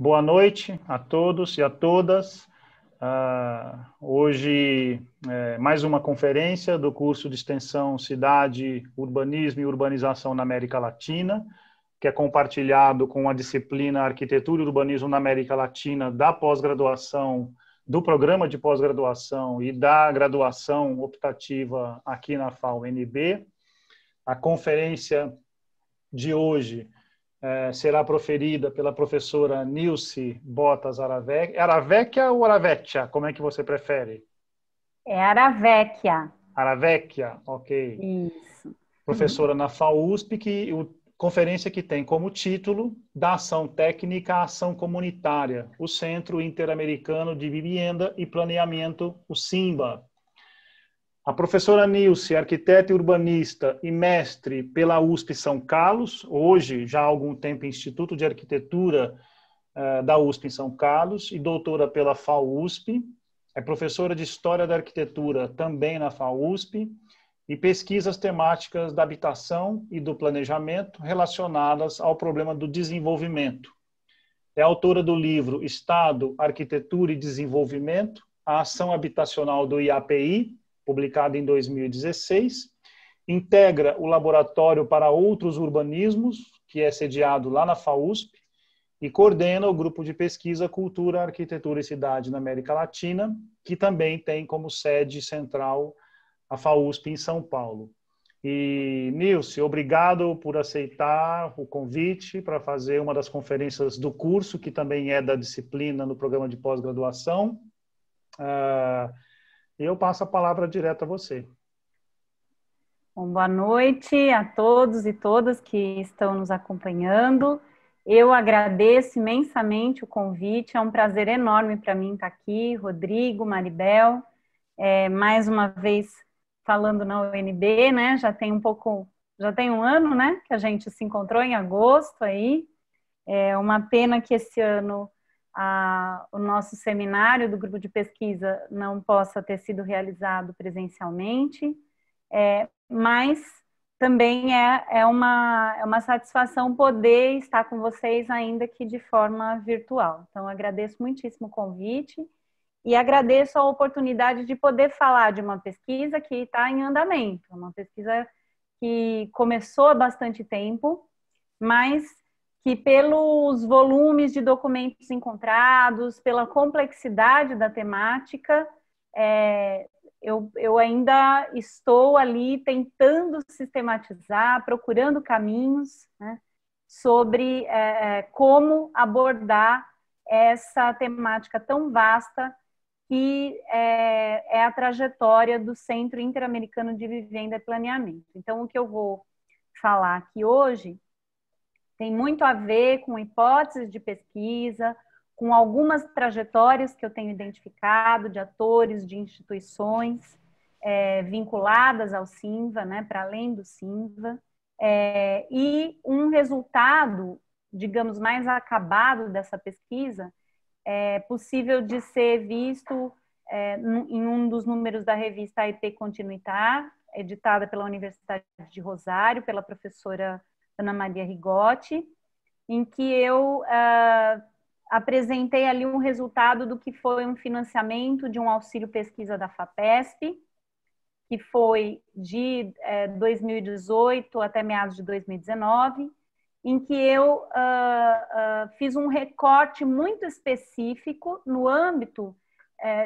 Boa noite a todos e a todas. Hoje, mais uma conferência do curso de extensão Cidade, Urbanismo e Urbanização na América Latina, que é compartilhado com a disciplina Arquitetura e Urbanismo na América Latina da pós-graduação, do programa de pós-graduação e da graduação optativa aqui na FAU-NB. A conferência de hoje será proferida pela professora Nilce Botas Aravecchia. Aravecchia ou Aravecchia? Como é que você prefere? É Aravecchia. Aravecchia, ok. Isso. Professora na FAUSP, conferência que tem como título da Ação Técnica à Ação Comunitária, o Centro Interamericano de Vivienda e Planeamento, o CIMBA. A professora Nilce, arquiteta e urbanista e mestre pela USP São Carlos, hoje já há algum tempo Instituto de Arquitetura da USP em São Carlos, e doutora pela FAUSP, é professora de História da Arquitetura também na FAUSP, e pesquisas temáticas da habitação e do planejamento relacionadas ao problema do desenvolvimento. É autora do livro Estado, Arquitetura e Desenvolvimento, a Ação Habitacional do IAPI, publicado em 2016, integra o Laboratório para Outros Urbanismos, que é sediado lá na FAUSP, e coordena o grupo de pesquisa Cultura, Arquitetura e Cidade na América Latina, que também tem como sede central a FAUSP em São Paulo. E, Nilce, obrigado por aceitar o convite para fazer uma das conferências do curso, que também é da disciplina no programa de pós-graduação. Eu passo a palavra direto a você. Bom, boa noite a todos e todas que estão nos acompanhando. Eu agradeço imensamente o convite, é um prazer enorme para mim estar aqui, Rodrigo, Maribel, mais uma vez falando na UNB, né? Já tem um ano, né, que a gente se encontrou em agosto aí. É uma pena que esse ano o nosso seminário do grupo de pesquisa não possa ter sido realizado presencialmente, mas também é uma satisfação poder estar com vocês ainda que de forma virtual. Então, agradeço muitíssimo o convite e agradeço a oportunidade de poder falar de uma pesquisa que está em andamento, uma pesquisa que começou há bastante tempo, mas que pelos volumes de documentos encontrados, pela complexidade da temática, eu ainda estou ali tentando sistematizar, procurando caminhos, né, sobre como abordar essa temática tão vasta que é a trajetória do Centro Interamericano de Vivenda e Planeamento. Então, o que eu vou falar aqui hoje tem muito a ver com hipóteses de pesquisa, com algumas trajetórias que eu tenho identificado de atores, de instituições vinculadas ao SINVA, né, para além do SINVA, e um resultado, digamos, mais acabado dessa pesquisa é possível de ser visto em um dos números da revista AIP Continuitar, editada pela Universidade de Rosário, pela professora Ana Maria Rigotti, em que eu apresentei ali um resultado do que foi um financiamento de um auxílio pesquisa da FAPESP, que foi de 2018 até meados de 2019, em que eu fiz um recorte muito específico no âmbito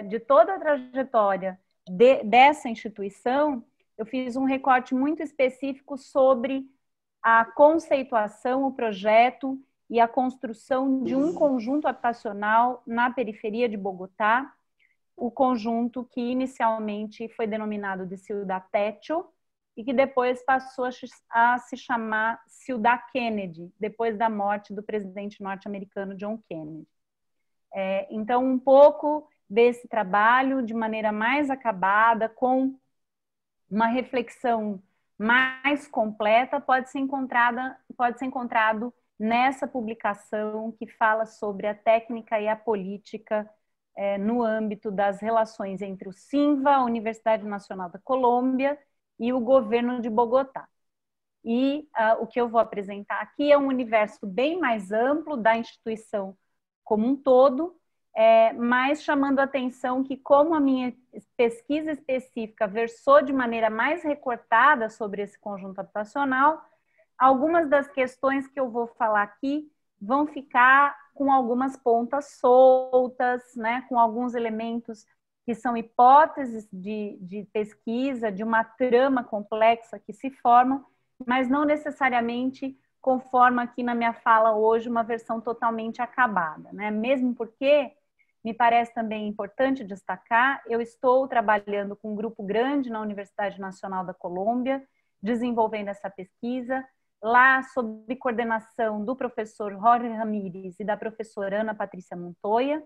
de toda a trajetória dessa instituição. Eu fiz um recorte muito específico sobre a conceituação, o projeto e a construção de um conjunto habitacional na periferia de Bogotá, o conjunto que inicialmente foi denominado de Ciudad Techo e que depois passou a se chamar Ciudad Kennedy, depois da morte do presidente norte-americano John Kennedy. Então, um pouco desse trabalho, de maneira mais acabada, com uma reflexão mais completa, pode ser encontrado nessa publicação que fala sobre a técnica e a política no âmbito das relações entre o SINVA, a Universidade Nacional da Colômbia, e o governo de Bogotá. E o que eu vou apresentar aqui é um universo bem mais amplo da instituição como um todo, mas chamando a atenção que, como a minha pesquisa específica versou de maneira mais recortada sobre esse conjunto habitacional, algumas das questões que eu vou falar aqui vão ficar com algumas pontas soltas, né, com alguns elementos que são hipóteses de pesquisa, de uma trama complexa que se formam, mas não necessariamente conforma aqui na minha fala hoje uma versão totalmente acabada, né? Mesmo porque me parece também importante destacar, eu estou trabalhando com um grupo grande na Universidade Nacional da Colômbia, desenvolvendo essa pesquisa, lá sob coordenação do professor Jorge Ramírez e da professora Ana Patrícia Montoya.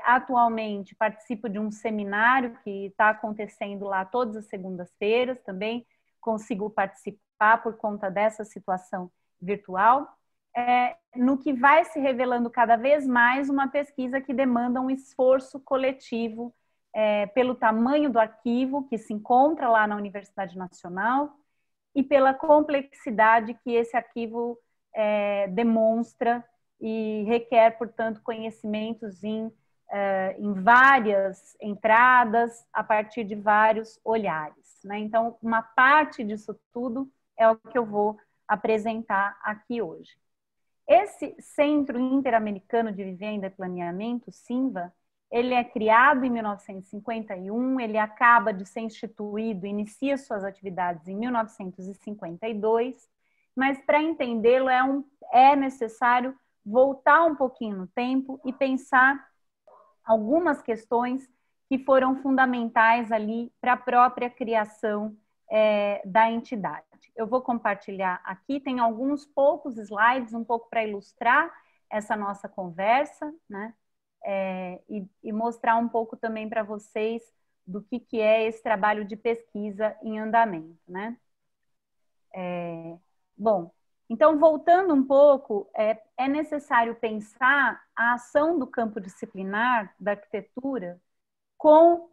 Atualmente participo de um seminário que está acontecendo lá todas as segundas-feiras, também consigo participar por conta dessa situação virtual, no que vai se revelando cada vez mais uma pesquisa que demanda um esforço coletivo pelo tamanho do arquivo que se encontra lá na Universidade Nacional e pela complexidade que esse arquivo demonstra e requer, portanto, conhecimentos em várias entradas, a partir de vários olhares, né? Então, uma parte disso tudo é o que eu vou apresentar aqui hoje. Esse Centro Interamericano de Vivenda e Planeamento, CINVA, ele é criado em 1951, ele acaba de ser instituído, inicia suas atividades em 1952, mas para entendê-lo é necessário voltar um pouquinho no tempo e pensar algumas questões que foram fundamentais ali para a própria criação da entidade. Eu vou compartilhar aqui, tem alguns poucos slides, um pouco para ilustrar essa nossa conversa, né? E mostrar um pouco também para vocês do que é esse trabalho de pesquisa em andamento, né? Bom, então, voltando um pouco, é necessário pensar a ação do campo disciplinar da arquitetura com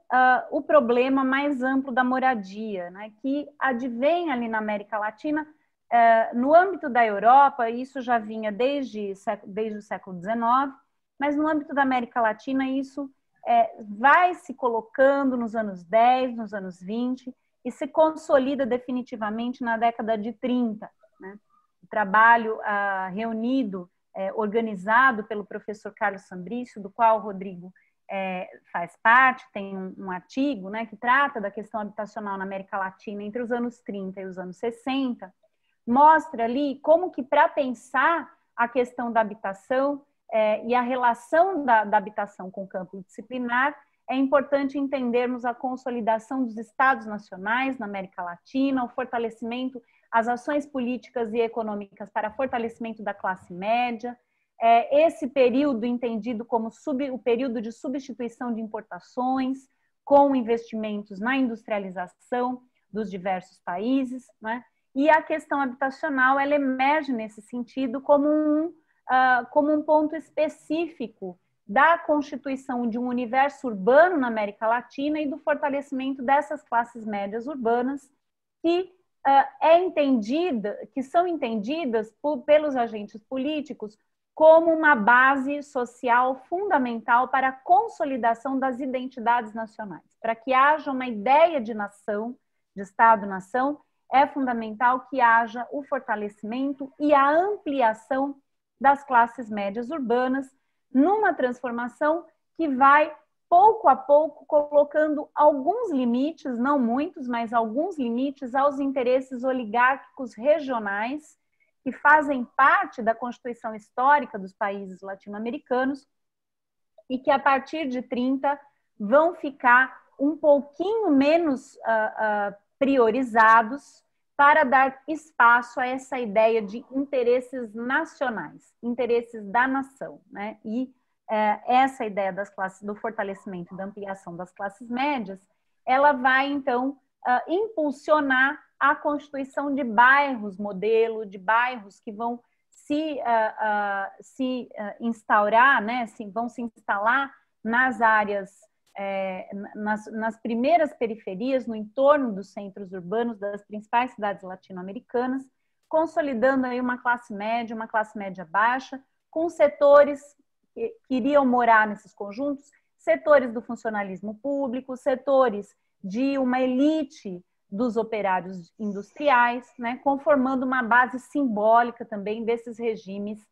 o problema mais amplo da moradia, né, que advém ali na América Latina. No âmbito da Europa, isso já vinha desde o século XIX, mas no âmbito da América Latina, isso vai se colocando nos anos 10, nos anos 20, e se consolida definitivamente na década de 30, né? O trabalho reunido, organizado pelo professor Carlos Sambrício, do qual o Rodrigo faz parte, tem um artigo, né, que trata da questão habitacional na América Latina entre os anos 30 e os anos 60, mostra ali como que, para pensar a questão da habitação e a relação da habitação com o campo disciplinar, é importante entendermos a consolidação dos estados nacionais na América Latina, o fortalecimento, as ações políticas e econômicas para fortalecimento da classe média, esse período entendido como o período de substituição de importações, com investimentos na industrialização dos diversos países, né? E a questão habitacional, ela emerge nesse sentido como um ponto específico da constituição de um universo urbano na América Latina e do fortalecimento dessas classes médias urbanas que são entendidas pelos agentes políticos como uma base social fundamental para a consolidação das identidades nacionais. Para que haja uma ideia de nação, de Estado-nação, é fundamental que haja o fortalecimento e a ampliação das classes médias urbanas, numa transformação que vai, pouco a pouco, colocando alguns limites, não muitos, mas alguns limites aos interesses oligárquicos regionais que fazem parte da constituição histórica dos países latino-americanos e que, a partir de 30, vão ficar um pouquinho menos priorizados para dar espaço a essa ideia de interesses nacionais, interesses da nação, né? E essa ideia das classes, do fortalecimento e da ampliação das classes médias, ela vai, então, impulsionar a constituição de bairros modelo, de bairros que vão se instaurar, né? Vão se instalar nas áreas, nas primeiras periferias, no entorno dos centros urbanos das principais cidades latino-americanas, consolidando aí uma classe média baixa, com setores que iriam morar nesses conjuntos, setores do funcionalismo público, setores de uma elite dos operários industriais, né, conformando uma base simbólica também desses regimes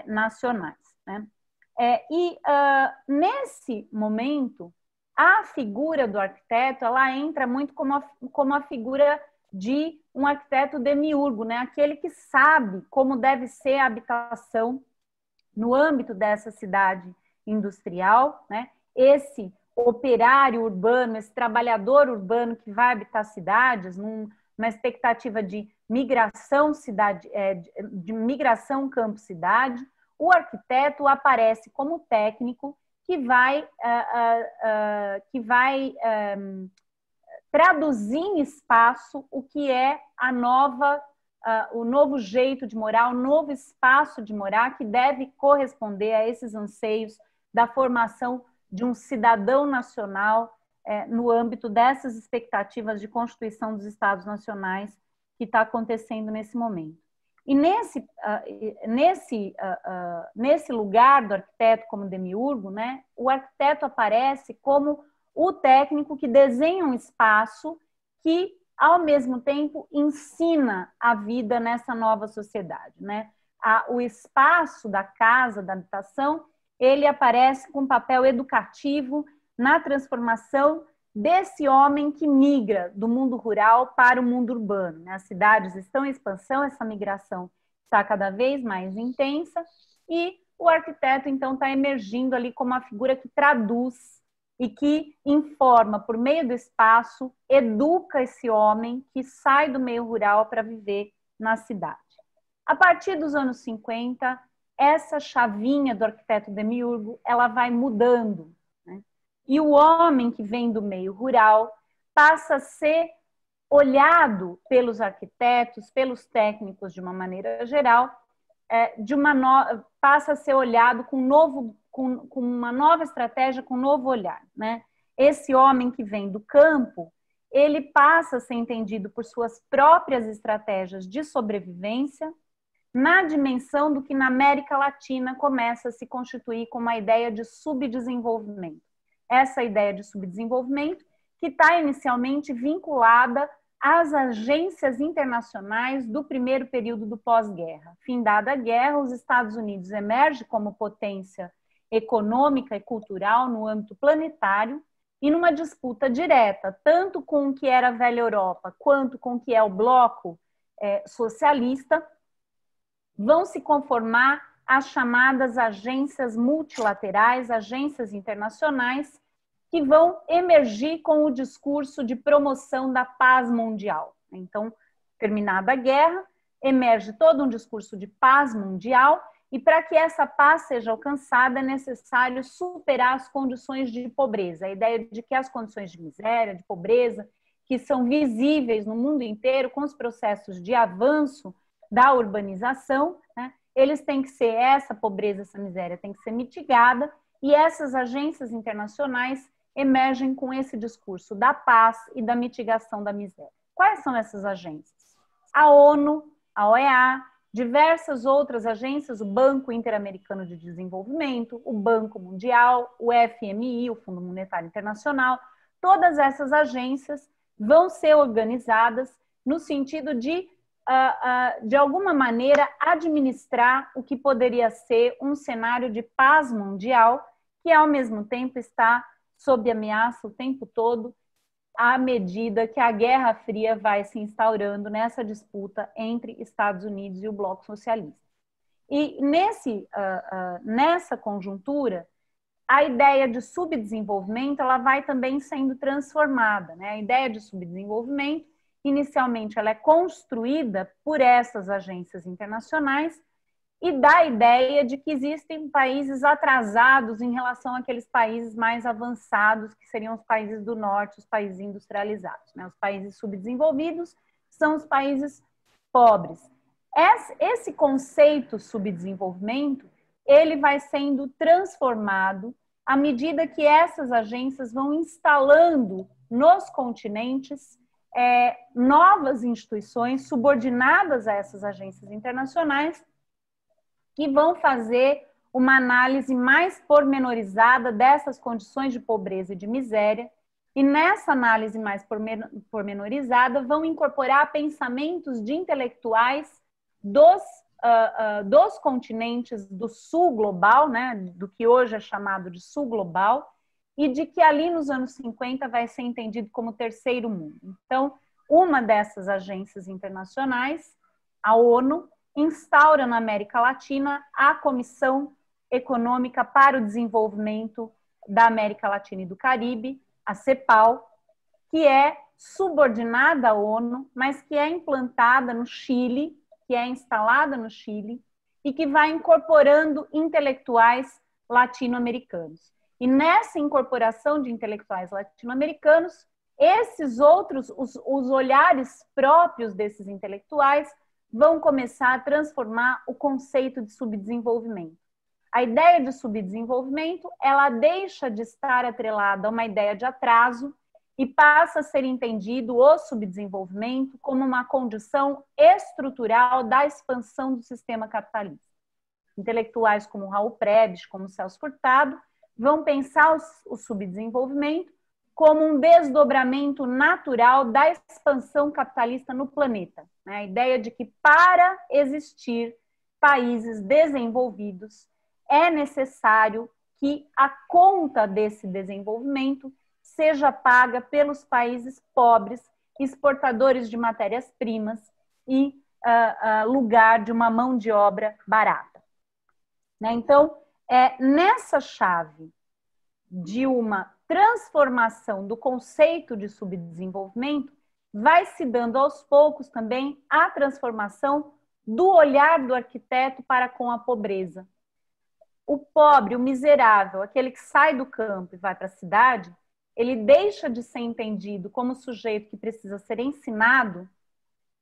nacionais. Né? Nesse momento, a figura do arquiteto ela entra muito como a figura de um arquiteto demiurgo, né? Aquele que sabe como deve ser a habitação no âmbito dessa cidade industrial, né? Esse operário urbano, esse trabalhador urbano que vai habitar cidades, numa expectativa de migração de migração campo-cidade, o arquiteto aparece como técnico que vai traduzir em espaço o que é o novo jeito de morar, o novo espaço de morar que deve corresponder a esses anseios da formação de um cidadão nacional no âmbito dessas expectativas de constituição dos Estados nacionais que está acontecendo nesse momento. E nesse lugar do arquiteto como demiurgo, né, o arquiteto aparece como o técnico que desenha um espaço que, ao mesmo tempo, ensina a vida nessa nova sociedade. Né? O espaço da casa, da habitação, ele aparece com um papel educativo na transformação desse homem que migra do mundo rural para o mundo urbano. Né? As cidades estão em expansão, essa migração está cada vez mais intensa e o arquiteto, então, está emergindo ali como uma figura que traduz e que informa, por meio do espaço, educa esse homem que sai do meio rural para viver na cidade. A partir dos anos 50, essa chavinha do arquiteto demiurgo, ela vai mudando. Né? E o homem que vem do meio rural passa a ser olhado pelos arquitetos, pelos técnicos de uma maneira geral, passa a ser olhado com uma nova estratégia, com um novo olhar. Né? Esse homem que vem do campo, ele passa a ser entendido por suas próprias estratégias de sobrevivência, na dimensão do que na América Latina começa a se constituir como a ideia de subdesenvolvimento. Essa ideia de subdesenvolvimento que está inicialmente vinculada às agências internacionais do primeiro período do pós-guerra. Findada a guerra, os Estados Unidos emergem como potência econômica e cultural no âmbito planetário e numa disputa direta, tanto com o que era a velha Europa, quanto com o que é o bloco socialista, vão se conformar as chamadas agências multilaterais, agências internacionais, que vão emergir com o discurso de promoção da paz mundial. Então, terminada a guerra, emerge todo um discurso de paz mundial, e para que essa paz seja alcançada é necessário superar as condições de pobreza. A ideia de que as condições de miséria, de pobreza, que são visíveis no mundo inteiro com os processos de avanço da urbanização, né, eles têm que ser, essa pobreza, essa miséria tem que ser mitigada, e essas agências internacionais emergem com esse discurso da paz e da mitigação da miséria. Quais são essas agências? A ONU, a OEA, diversas outras agências, o Banco Interamericano de Desenvolvimento, o Banco Mundial, o FMI, o Fundo Monetário Internacional, todas essas agências vão ser organizadas no sentido de alguma maneira, administrar o que poderia ser um cenário de paz mundial, que ao mesmo tempo está sob ameaça o tempo todo, à medida que a Guerra Fria vai se instaurando nessa disputa entre Estados Unidos e o Bloco Socialista. E nessa conjuntura, a ideia de subdesenvolvimento ela vai também sendo transformada. Né? A ideia de subdesenvolvimento, inicialmente, ela é construída por essas agências internacionais e dá a ideia de que existem países atrasados em relação àqueles países mais avançados, que seriam os países do norte, os países industrializados. Né? Os países subdesenvolvidos são os países pobres. Esse conceito subdesenvolvimento, ele vai sendo transformado à medida que essas agências vão instalando nos continentes novas instituições subordinadas a essas agências internacionais que vão fazer uma análise mais pormenorizada dessas condições de pobreza e de miséria, e nessa análise mais pormenorizada vão incorporar pensamentos de intelectuais dos continentes do sul global, né, do que hoje é chamado de sul global, e de que ali nos anos 50 vai ser entendido como terceiro mundo. Então, uma dessas agências internacionais, a ONU, instaura na América Latina a Comissão Econômica para o Desenvolvimento da América Latina e do Caribe, a CEPAL, que é subordinada à ONU, mas que é implantada no Chile, que é instalada no Chile, e que vai incorporando intelectuais latino-americanos. E nessa incorporação de intelectuais latino-americanos, esses outros, os olhares próprios desses intelectuais, vão começar a transformar o conceito de subdesenvolvimento. A ideia de subdesenvolvimento, ela deixa de estar atrelada a uma ideia de atraso e passa a ser entendido o subdesenvolvimento como uma condição estrutural da expansão do sistema capitalista. Intelectuais como Raul Prebisch, como Celso Furtado, vão pensar o subdesenvolvimento como um desdobramento natural da expansão capitalista no planeta. A ideia de que para existir países desenvolvidos é necessário que a conta desse desenvolvimento seja paga pelos países pobres, exportadores de matérias-primas e lugar de uma mão de obra barata. Então, nessa chave de uma transformação do conceito de subdesenvolvimento, vai se dando aos poucos também a transformação do olhar do arquiteto para com a pobreza. O pobre, o miserável, aquele que sai do campo e vai para a cidade, ele deixa de ser entendido como sujeito que precisa ser ensinado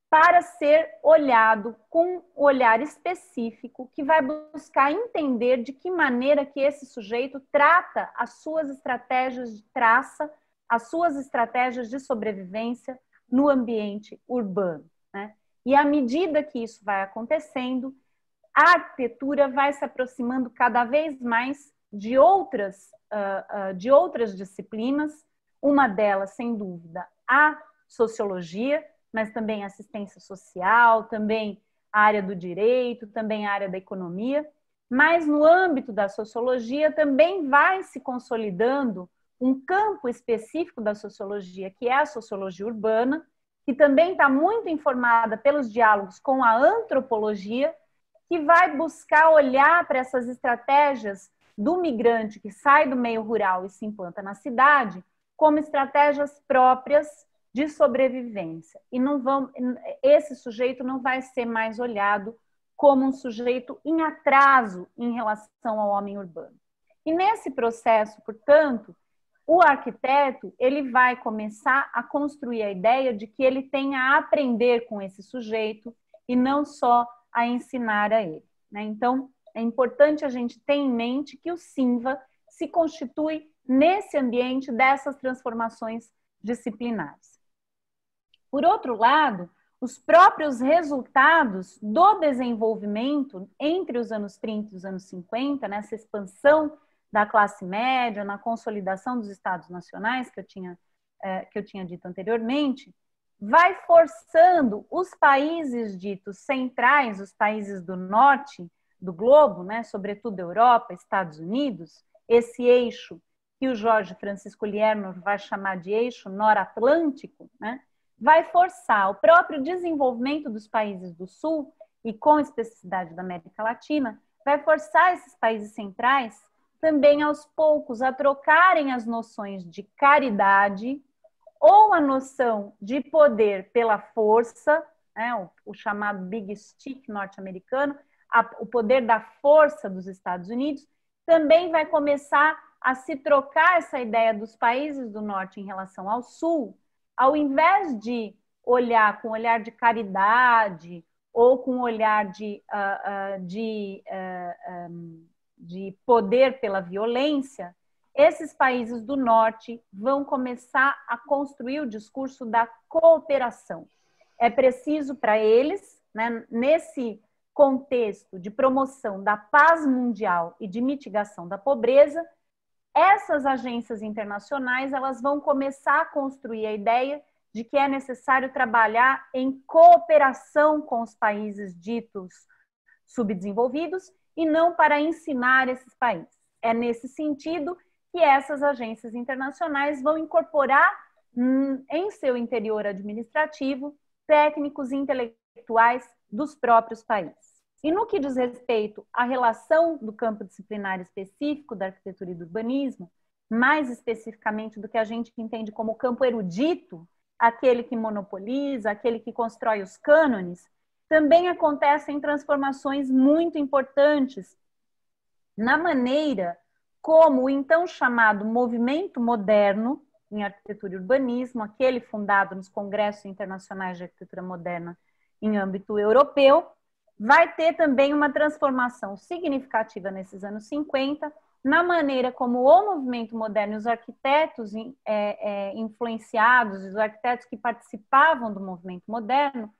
para ser olhado com um olhar específico que vai buscar entender de que maneira que esse sujeito trata as suas estratégias de traça, as suas estratégias de sobrevivência no ambiente urbano, né? E à medida que isso vai acontecendo, a arquitetura vai se aproximando cada vez mais de outras disciplinas, uma delas, sem dúvida, a sociologia, mas também a assistência social, também a área do direito, também a área da economia. Mas no âmbito da sociologia também vai se consolidando um campo específico da sociologia, que é a sociologia urbana, que também está muito informada pelos diálogos com a antropologia, que vai buscar olhar para essas estratégias do migrante que sai do meio rural e se implanta na cidade como estratégias próprias de sobrevivência. E esse sujeito não vai ser mais olhado como um sujeito em atraso em relação ao homem urbano. E nesse processo, portanto, o arquiteto ele vai começar a construir a ideia de que ele tem a aprender com esse sujeito e não só a ensinar a ele, né? Então, é importante a gente ter em mente que o SINVA se constitui nesse ambiente dessas transformações disciplinares. Por outro lado, os próprios resultados do desenvolvimento entre os anos 30 e os anos 50, nessa expansão da classe média, na consolidação dos estados nacionais, que eu tinha dito anteriormente, vai forçando os países ditos centrais, os países do norte do globo, né, sobretudo Europa, Estados Unidos, esse eixo que o Jorge Francisco Lierno vai chamar de eixo nor-atlântico, né, vai forçar o próprio desenvolvimento dos países do sul e com especificidade da América Latina, vai forçar esses países centrais também aos poucos a trocarem as noções de caridade ou a noção de poder pela força, né, o chamado Big Stick norte-americano, o poder da força dos Estados Unidos, também vai começar a se trocar essa ideia dos países do norte em relação ao sul, ao invés de olhar com olhar de caridade ou com olhar de poder pela violência, esses países do norte vão começar a construir o discurso da cooperação. É preciso para eles, né, nesse contexto de promoção da paz mundial e de mitigação da pobreza, essas agências internacionais elas vão começar a construir a ideia de que é necessário trabalhar em cooperação com os países ditos subdesenvolvidos e não para ensinar esses países. É nesse sentido que essas agências internacionais vão incorporar em seu interior administrativo técnicos e intelectuais dos próprios países. E no que diz respeito à relação do campo disciplinar específico da arquitetura e do urbanismo, mais especificamente do que a gente entende como campo erudito, aquele que monopoliza, aquele que constrói os cânones, também acontecem transformações muito importantes na maneira como o então chamado movimento moderno em arquitetura e urbanismo, aquele fundado nos Congressos Internacionais de Arquitetura Moderna em âmbito europeu, vai ter também uma transformação significativa nesses anos 50, na maneira como o movimento moderno e os arquitetos influenciados, os arquitetos que participavam do movimento moderno,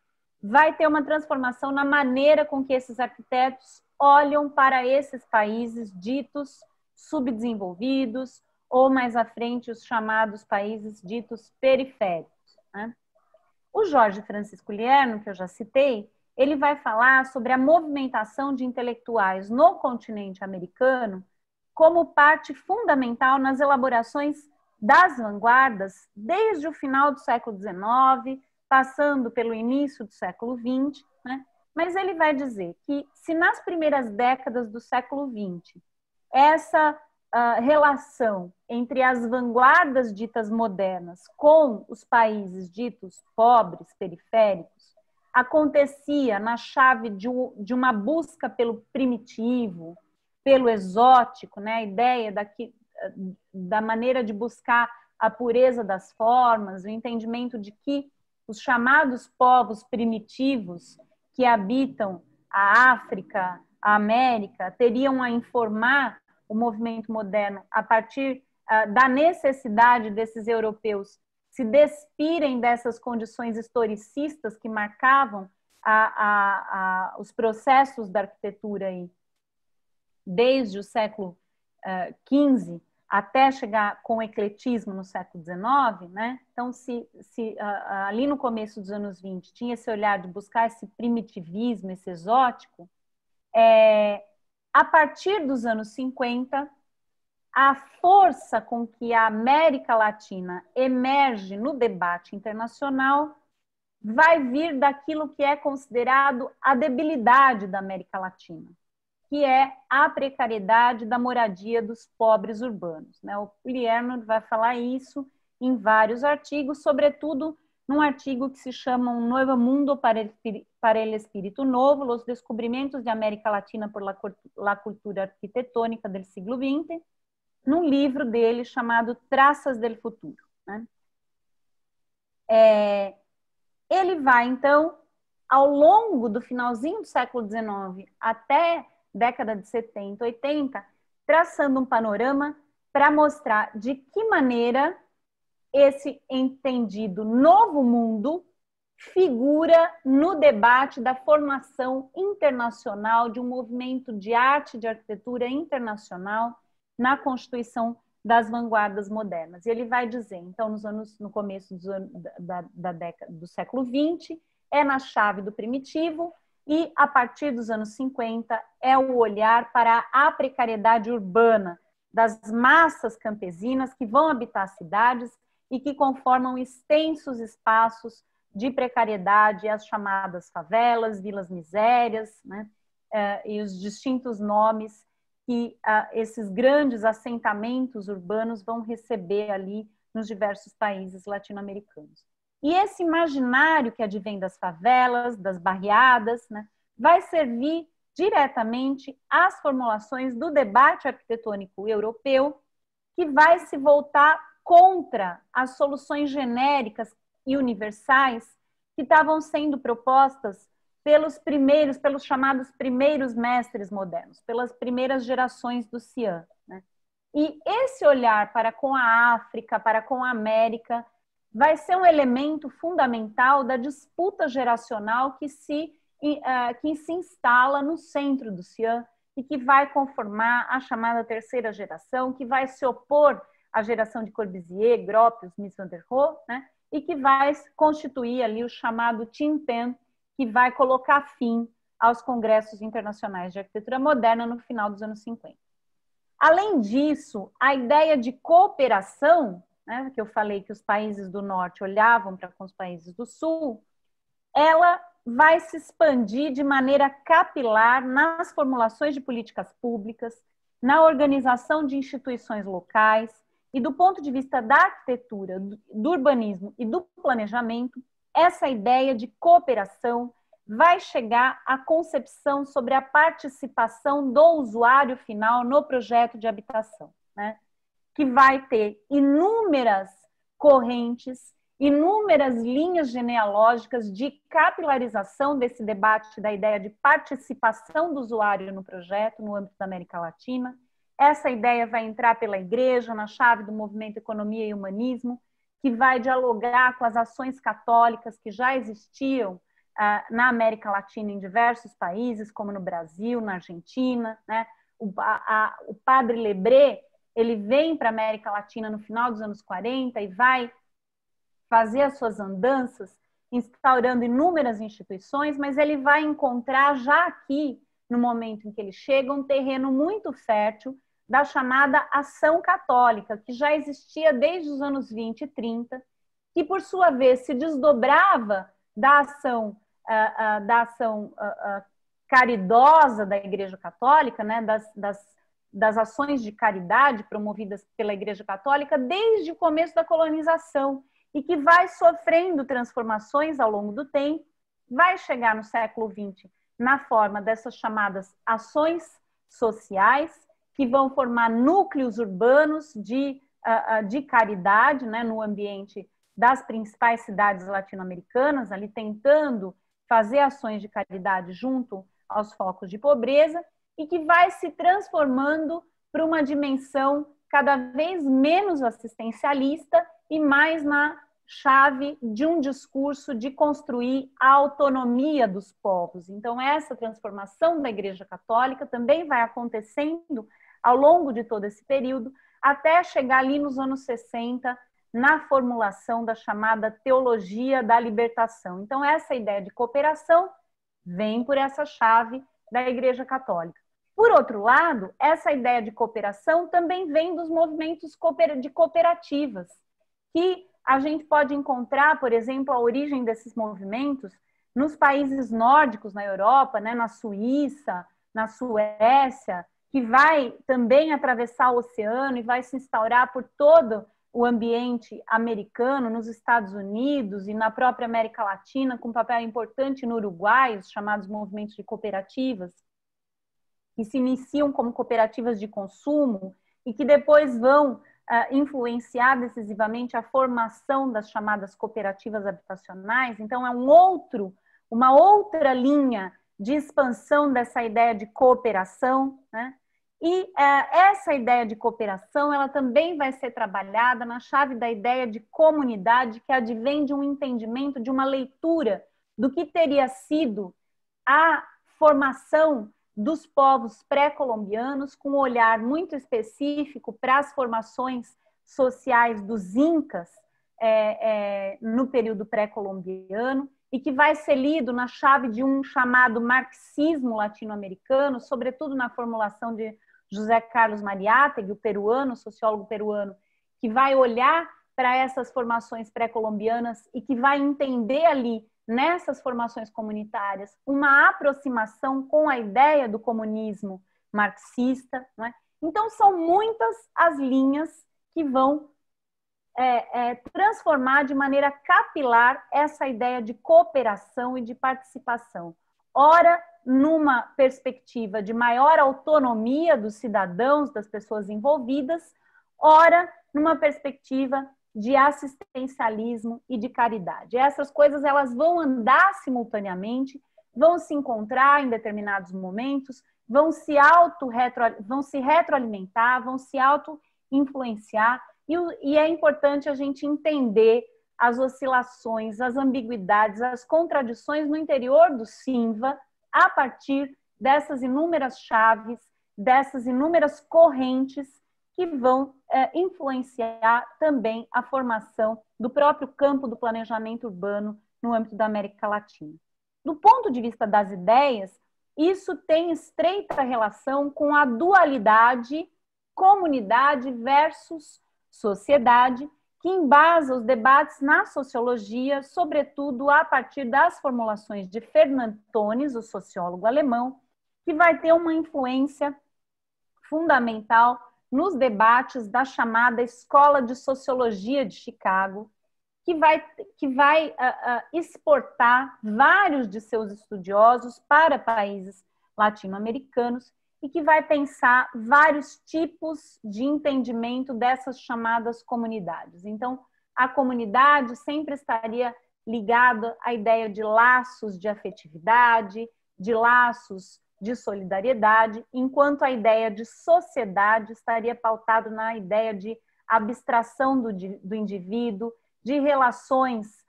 vai ter uma transformação na maneira com que esses arquitetos olham para esses países ditos subdesenvolvidos, ou mais à frente os chamados países ditos periféricos, né? O Jorge Francisco Lierno, que eu já citei, ele vai falar sobre a movimentação de intelectuais no continente americano como parte fundamental nas elaborações das vanguardas desde o final do século XIX, passando pelo início do século XX, né? Mas ele vai dizer que se nas primeiras décadas do século XX essa relação entre as vanguardas ditas modernas com os países ditos pobres, periféricos, acontecia na chave de uma busca pelo primitivo, pelo exótico, né? A ideia da maneira de buscar a pureza das formas, o entendimento de que os chamados povos primitivos que habitam a África, a América, teriam a informar o movimento moderno a partir da necessidade desses europeus se despirem dessas condições historicistas que marcavam os processos da arquitetura aí, desde o século XV até chegar com o ecletismo no século XIX, né? Então, se ali no começo dos anos 20 tinha esse olhar de buscar esse primitivismo, esse exótico, a partir dos anos 50, a força com que a América Latina emerge no debate internacional vai vir daquilo que é considerado a debilidade da América Latina, que é a precariedade da moradia dos pobres urbanos, né? O Lierno vai falar isso em vários artigos, sobretudo num artigo que se chama Um Novo Mundo para el Espírito Novo, Los Descubrimientos de América Latina por la Cultura Arquitetônica del Siglo XX, num livro dele chamado Traças del Futuro, né? Ele vai, então, ao longo do finalzinho do século XIX até década de 70, 80, traçando um panorama para mostrar de que maneira esse entendido novo mundo figura no debate da formação internacional de um movimento de arte e de arquitetura internacional na constituição das vanguardas modernas. E ele vai dizer, então, no começo da década do século XX, é na chave do primitivo, e a partir dos anos 50 é o olhar para a precariedade urbana das massas campesinas que vão habitar cidades e que conformam extensos espaços de precariedade, as chamadas favelas, vilas misérias, né? E os distintos nomes que esses grandes assentamentos urbanos vão receber ali nos diversos países latino-americanos. E esse imaginário que advém das favelas, das barriadas, né, vai servir diretamente às formulações do debate arquitetônico europeu, que vai se voltar contra as soluções genéricas e universais que estavam sendo propostas pelos chamados primeiros mestres modernos, pelas primeiras gerações do CIAN, né? E esse olhar para com a África, para com a América, vai ser um elemento fundamental da disputa geracional que se que se instala no centro do CIAN e que vai conformar a chamada terceira geração, que vai se opor à geração de Corbusier, Gropius, Mies van der Rohe, né? E que vai constituir ali o chamado Tin Pan, que vai colocar fim aos congressos internacionais de arquitetura moderna no final dos anos 50. Além disso, a ideia de cooperação, né, que eu falei que os países do norte olhavam para com os países do sul, ela vai se expandir de maneira capilar nas formulações de políticas públicas, na organização de instituições locais e do ponto de vista da arquitetura, do urbanismo e do planejamento, essa ideia de cooperação vai chegar à concepção sobre a participação do usuário final no projeto de habitação, né? Que vai ter inúmeras correntes, inúmeras linhas genealógicas de capilarização desse debate da ideia de participação do usuário no projeto no âmbito da América Latina. Essa ideia vai entrar pela igreja, na chave do movimento Economia e Humanismo, que vai dialogar com as ações católicas que já existiam na América Latina em diversos países, como no Brasil, na Argentina, né? O padre Lebré, ele vem para a América Latina no final dos anos 40 e vai fazer as suas andanças, instaurando inúmeras instituições, mas ele vai encontrar já aqui, no momento em que ele chega, um terreno muito fértil da chamada ação católica, que já existia desde os anos 20 e 30, que, por sua vez, se desdobrava da ação caridosa da Igreja Católica, né, das ações de caridade promovidas pela Igreja Católica desde o começo da colonização e que vai sofrendo transformações ao longo do tempo, vai chegar no século XX na forma dessas chamadas ações sociais, que vão formar núcleos urbanos de caridade, né, no ambiente das principais cidades latino-americanas, ali tentando fazer ações de caridade junto aos focos de pobreza, e que vai se transformando para uma dimensão cada vez menos assistencialista e mais na chave de um discurso de construir a autonomia dos povos. Então, essa transformação da Igreja Católica também vai acontecendo ao longo de todo esse período, até chegar ali nos anos 60, na formulação da chamada teologia da libertação. Então, essa ideia de cooperação vem por essa chave da Igreja Católica. Por outro lado, essa ideia de cooperação também vem dos movimentos de cooperativas, que a gente pode encontrar, por exemplo, a origem desses movimentos nos países nórdicos na Europa, né, na Suíça, na Suécia, que vai também atravessar o oceano e vai se instaurar por todo o ambiente americano, nos Estados Unidos e na própria América Latina, com um papel importante no Uruguai, os chamados movimentos de cooperativas, que se iniciam como cooperativas de consumo e que depois vão influenciar decisivamente a formação das chamadas cooperativas habitacionais. Então, é uma outra linha de expansão dessa ideia de cooperação, né? E essa ideia de cooperação, ela também vai ser trabalhada na chave da ideia de comunidade, que advém de um entendimento, de uma leitura do que teria sido a formação dos povos pré-colombianos, com um olhar muito específico para as formações sociais dos incas no período pré-colombiano, e que vai ser lido na chave de um chamado marxismo latino-americano, sobretudo na formulação de José Carlos Mariátegui, o peruano, sociólogo peruano, que vai olhar para essas formações pré-colombianas e que vai entender ali, nessas formações comunitárias, uma aproximação com a ideia do comunismo marxista, né? Então, são muitas as linhas que vão transformar de maneira capilar essa ideia de cooperação e de participação. Ora, numa perspectiva de maior autonomia dos cidadãos, das pessoas envolvidas, ora, numa perspectiva de assistencialismo e de caridade. Essas coisas, elas vão andar simultaneamente, vão se encontrar em determinados momentos, vão se retroalimentar, vão se auto-influenciar, e é importante a gente entender as oscilações, as ambiguidades, as contradições no interior do SINVA a partir dessas inúmeras chaves, dessas inúmeras correntes que vão influenciar também a formação do próprio campo do planejamento urbano no âmbito da América Latina. Do ponto de vista das ideias, isso tem estreita relação com a dualidade comunidade versus sociedade, que embasa os debates na sociologia, sobretudo a partir das formulações de Ferdinand Tönnies, o sociólogo alemão, que vai ter uma influência fundamental nos debates da chamada Escola de Sociologia de Chicago, que vai exportar vários de seus estudiosos para países latino-americanos e que vai pensar vários tipos de entendimento dessas chamadas comunidades. Então, a comunidade sempre estaria ligada à ideia de laços de afetividade, de laços de solidariedade, enquanto a ideia de sociedade estaria pautada na ideia de abstração do indivíduo, de relações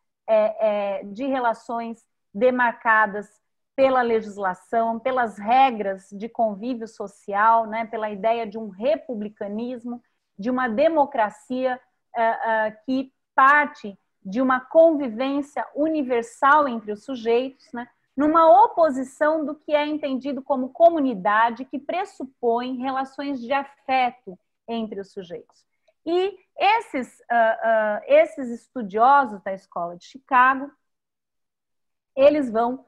demarcadas pela legislação, pelas regras de convívio social, né, pela ideia de um republicanismo, de uma democracia que parte de uma convivência universal entre os sujeitos, né, numa oposição do que é entendido como comunidade, que pressupõe relações de afeto entre os sujeitos. E esses estudiosos da Escola de Chicago, eles vão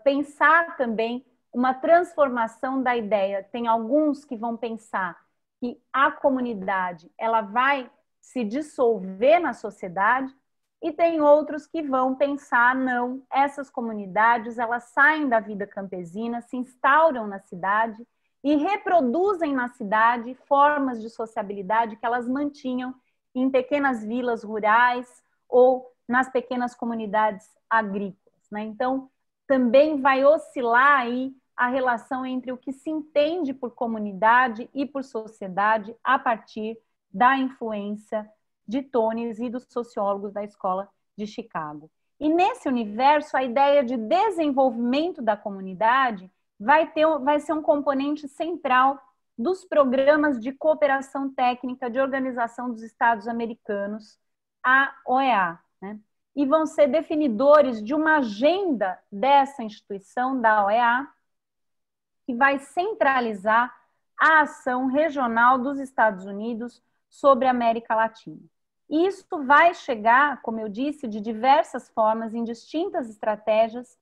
pensar também uma transformação da ideia. Tem alguns que vão pensar que a comunidade ela vai se dissolver na sociedade e tem outros que vão pensar, não, essas comunidades elas saem da vida campesina, se instauram na cidade e reproduzem na cidade formas de sociabilidade que elas mantinham em pequenas vilas rurais ou nas pequenas comunidades agrícolas, né? Então, também vai oscilar aí a relação entre o que se entende por comunidade e por sociedade a partir da influência de Tönnies e dos sociólogos da Escola de Chicago. E nesse universo, a ideia de desenvolvimento da comunidade vai ser um componente central dos programas de cooperação técnica de Organização dos Estados Americanos, a OEA, né? E vão ser definidores de uma agenda dessa instituição, da OEA, que vai centralizar a ação regional dos Estados Unidos sobre a América Latina. E isso vai chegar, como eu disse, de diversas formas, em distintas estratégias,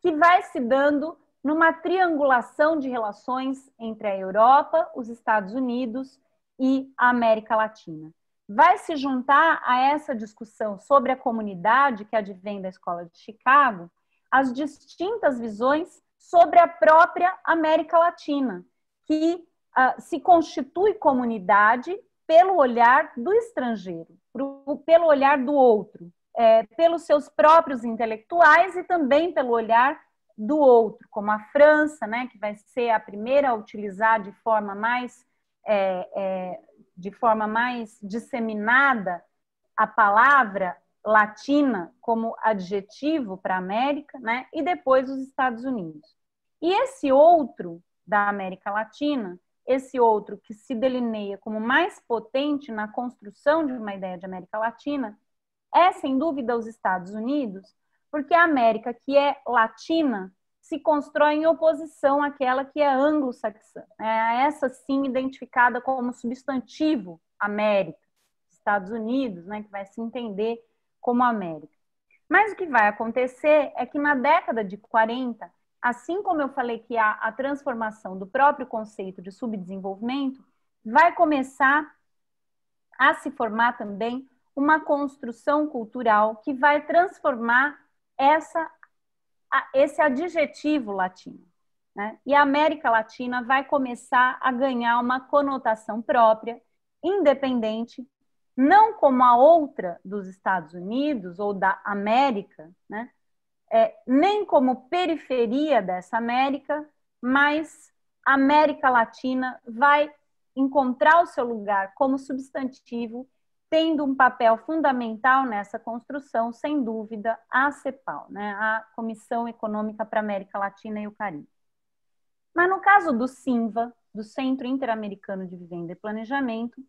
que vai se dando numa triangulação de relações entre a Europa, os Estados Unidos e a América Latina. Vai se juntar a essa discussão sobre a comunidade que advém da Escola de Chicago, as distintas visões sobre a própria América Latina, que se constitui comunidade pelo olhar do estrangeiro, pelo olhar do outro, pelos seus próprios intelectuais e também pelo olhar do outro, como a França, né, que vai ser a primeira a utilizar de forma mais disseminada a palavra latina como adjetivo para a América, né, e depois os Estados Unidos. E esse outro da América Latina, esse outro que se delineia como mais potente na construção de uma ideia de América Latina, é, sem dúvida, os Estados Unidos, porque a América que é latina se constrói em oposição àquela que é anglo-saxã, essa sim identificada como substantivo América, Estados Unidos, né, que vai se entender como América. Mas o que vai acontecer é que na década de 40, assim como eu falei que há a transformação do próprio conceito de subdesenvolvimento, vai começar a se formar também uma construção cultural que vai transformar esse adjetivo latino, né? E a América Latina vai começar a ganhar uma conotação própria, independente, não como a outra dos Estados Unidos ou da América, né? Nem como periferia dessa América, mas a América Latina vai encontrar o seu lugar como substantivo, tendo um papel fundamental nessa construção, sem dúvida, a CEPAL, né, a Comissão Econômica para a América Latina e o Caribe. Mas no caso do CINVA, do Centro Interamericano de Vivenda e Planejamento,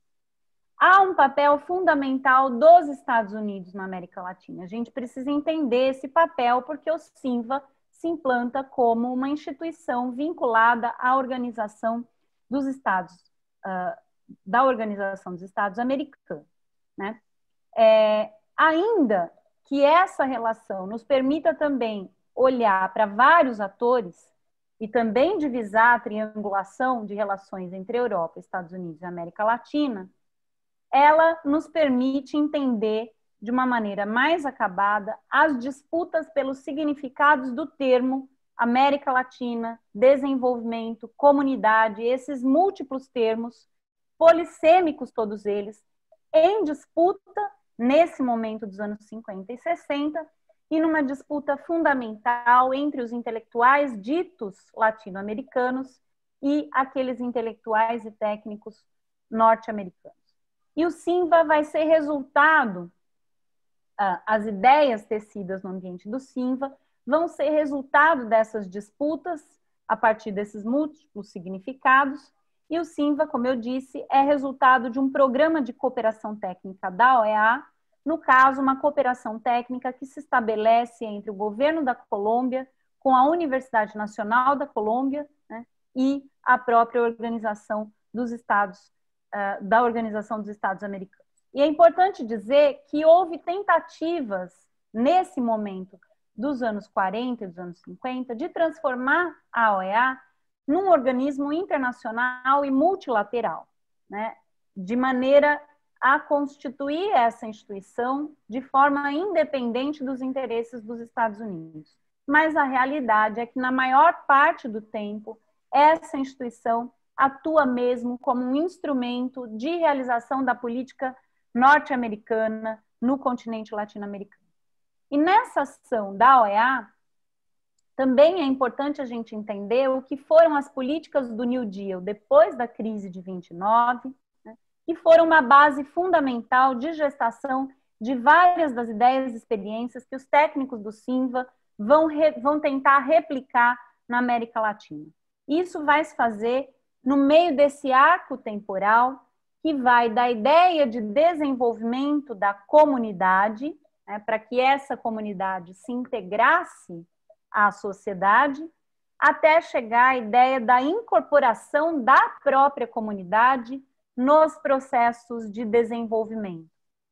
há um papel fundamental dos Estados Unidos na América Latina. A gente precisa entender esse papel porque o CINVA se implanta como uma instituição vinculada à Organização dos Estados, da Organização dos Estados Americanos, né? Ainda que essa relação nos permita também olhar para vários atores e também divisar a triangulação de relações entre Europa, Estados Unidos e América Latina, ela nos permite entender de uma maneira mais acabada as disputas pelos significados do termo América Latina, desenvolvimento, comunidade, esses múltiplos termos, polissêmicos todos eles, em disputa nesse momento dos anos 50 e 60, e numa disputa fundamental entre os intelectuais ditos latino-americanos e aqueles intelectuais e técnicos norte-americanos. E o CINVA vai ser resultado, as ideias tecidas no ambiente do CINVA vão ser resultado dessas disputas a partir desses múltiplos significados, e o CINVA, como eu disse, é resultado de um programa de cooperação técnica da OEA, no caso, uma cooperação técnica que se estabelece entre o governo da Colômbia com a Universidade Nacional da Colômbia, né, e a própria Organização dos Estados, da Organização dos Estados Americanos. E é importante dizer que houve tentativas, nesse momento dos anos 40 e dos anos 50, de transformar a OEA num organismo internacional e multilateral, né, de maneira a constituir essa instituição de forma independente dos interesses dos Estados Unidos. Mas a realidade é que, na maior parte do tempo, essa instituição atua mesmo como um instrumento de realização da política norte-americana no continente latino-americano. E nessa ação da OEA, também é importante a gente entender o que foram as políticas do New Deal depois da crise de 29, que foram uma base fundamental de gestação de várias das ideias e experiências que os técnicos do CINVA vão tentar replicar na América Latina. Isso vai se fazer no meio desse arco temporal que vai da ideia de desenvolvimento da comunidade, né, para que essa comunidade se integrasse à sociedade, até chegar à ideia da incorporação da própria comunidade nos processos de desenvolvimento,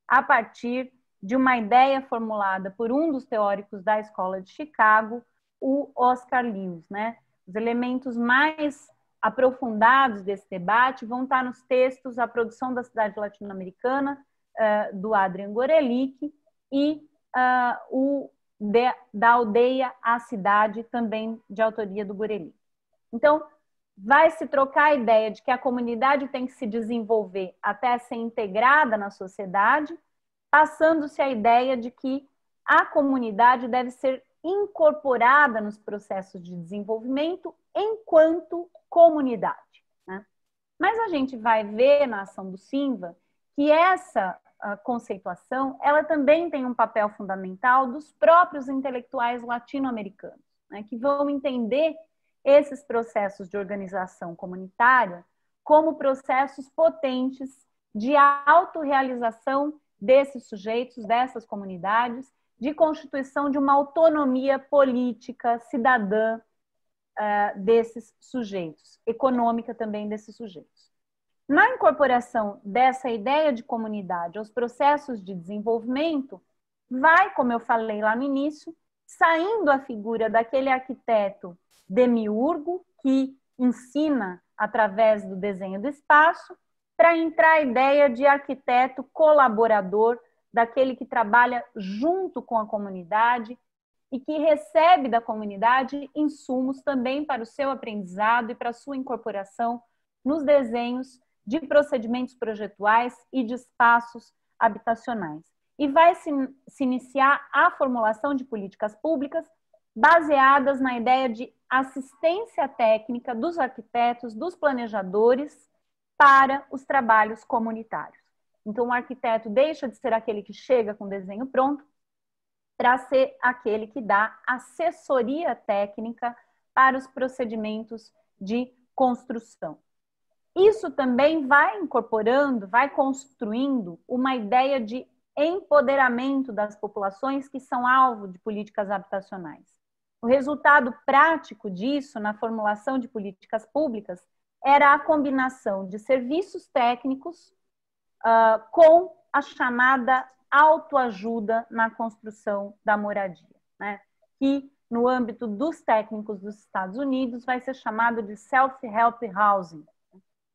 a partir de uma ideia formulada por um dos teóricos da Escola de Chicago, o Oscar Lewis, né? Os elementos mais aprofundados desse debate vão estar nos textos A Produção da Cidade Latino-Americana, do Adrian Gorelick, e da Aldeia à Cidade, também de autoria do Gorelick. Então, vai se trocar a ideia de que a comunidade tem que se desenvolver até ser integrada na sociedade, passando-se a ideia de que a comunidade deve ser incorporada nos processos de desenvolvimento enquanto comunidade, né? Mas a gente vai ver na ação do CINVA que essa conceituação, ela também tem um papel fundamental dos próprios intelectuais latino-americanos, né, que vão entender esses processos de organização comunitária como processos potentes de autorrealização desses sujeitos, dessas comunidades, de constituição de uma autonomia política, cidadã desses sujeitos, econômica também desses sujeitos. Na incorporação dessa ideia de comunidade aos processos de desenvolvimento, vai, como eu falei lá no início, saindo a figura daquele arquiteto demiurgo, que ensina através do desenho do espaço, para entrar a ideia de arquiteto colaborador, daquele que trabalha junto com a comunidade e que recebe da comunidade insumos também para o seu aprendizado e para a sua incorporação nos desenhos de procedimentos projetuais e de espaços habitacionais. E vai se iniciar a formulação de políticas públicas baseadas na ideia de assistência técnica dos arquitetos, dos planejadores para os trabalhos comunitários. Então, o arquiteto deixa de ser aquele que chega com o desenho pronto para ser aquele que dá assessoria técnica para os procedimentos de construção. Isso também vai incorporando, vai construindo uma ideia de empoderamento das populações que são alvo de políticas habitacionais. O resultado prático disso, na formulação de políticas públicas, era a combinação de serviços técnicos com a chamada autoajuda na construção da moradia, né? Que no âmbito dos técnicos dos Estados Unidos vai ser chamado de self-help housing,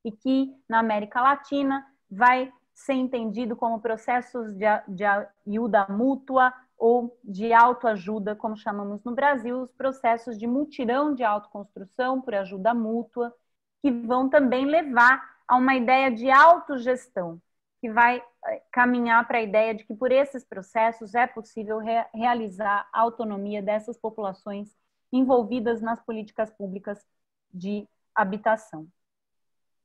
e que na América Latina vai ser entendido como processos de ajuda mútua ou de autoajuda, como chamamos no Brasil, os processos de mutirão de autoconstrução por ajuda mútua, que vão também levar a uma ideia de autogestão, que vai caminhar para a ideia de que por esses processos é possível realizar a autonomia dessas populações envolvidas nas políticas públicas de habitação.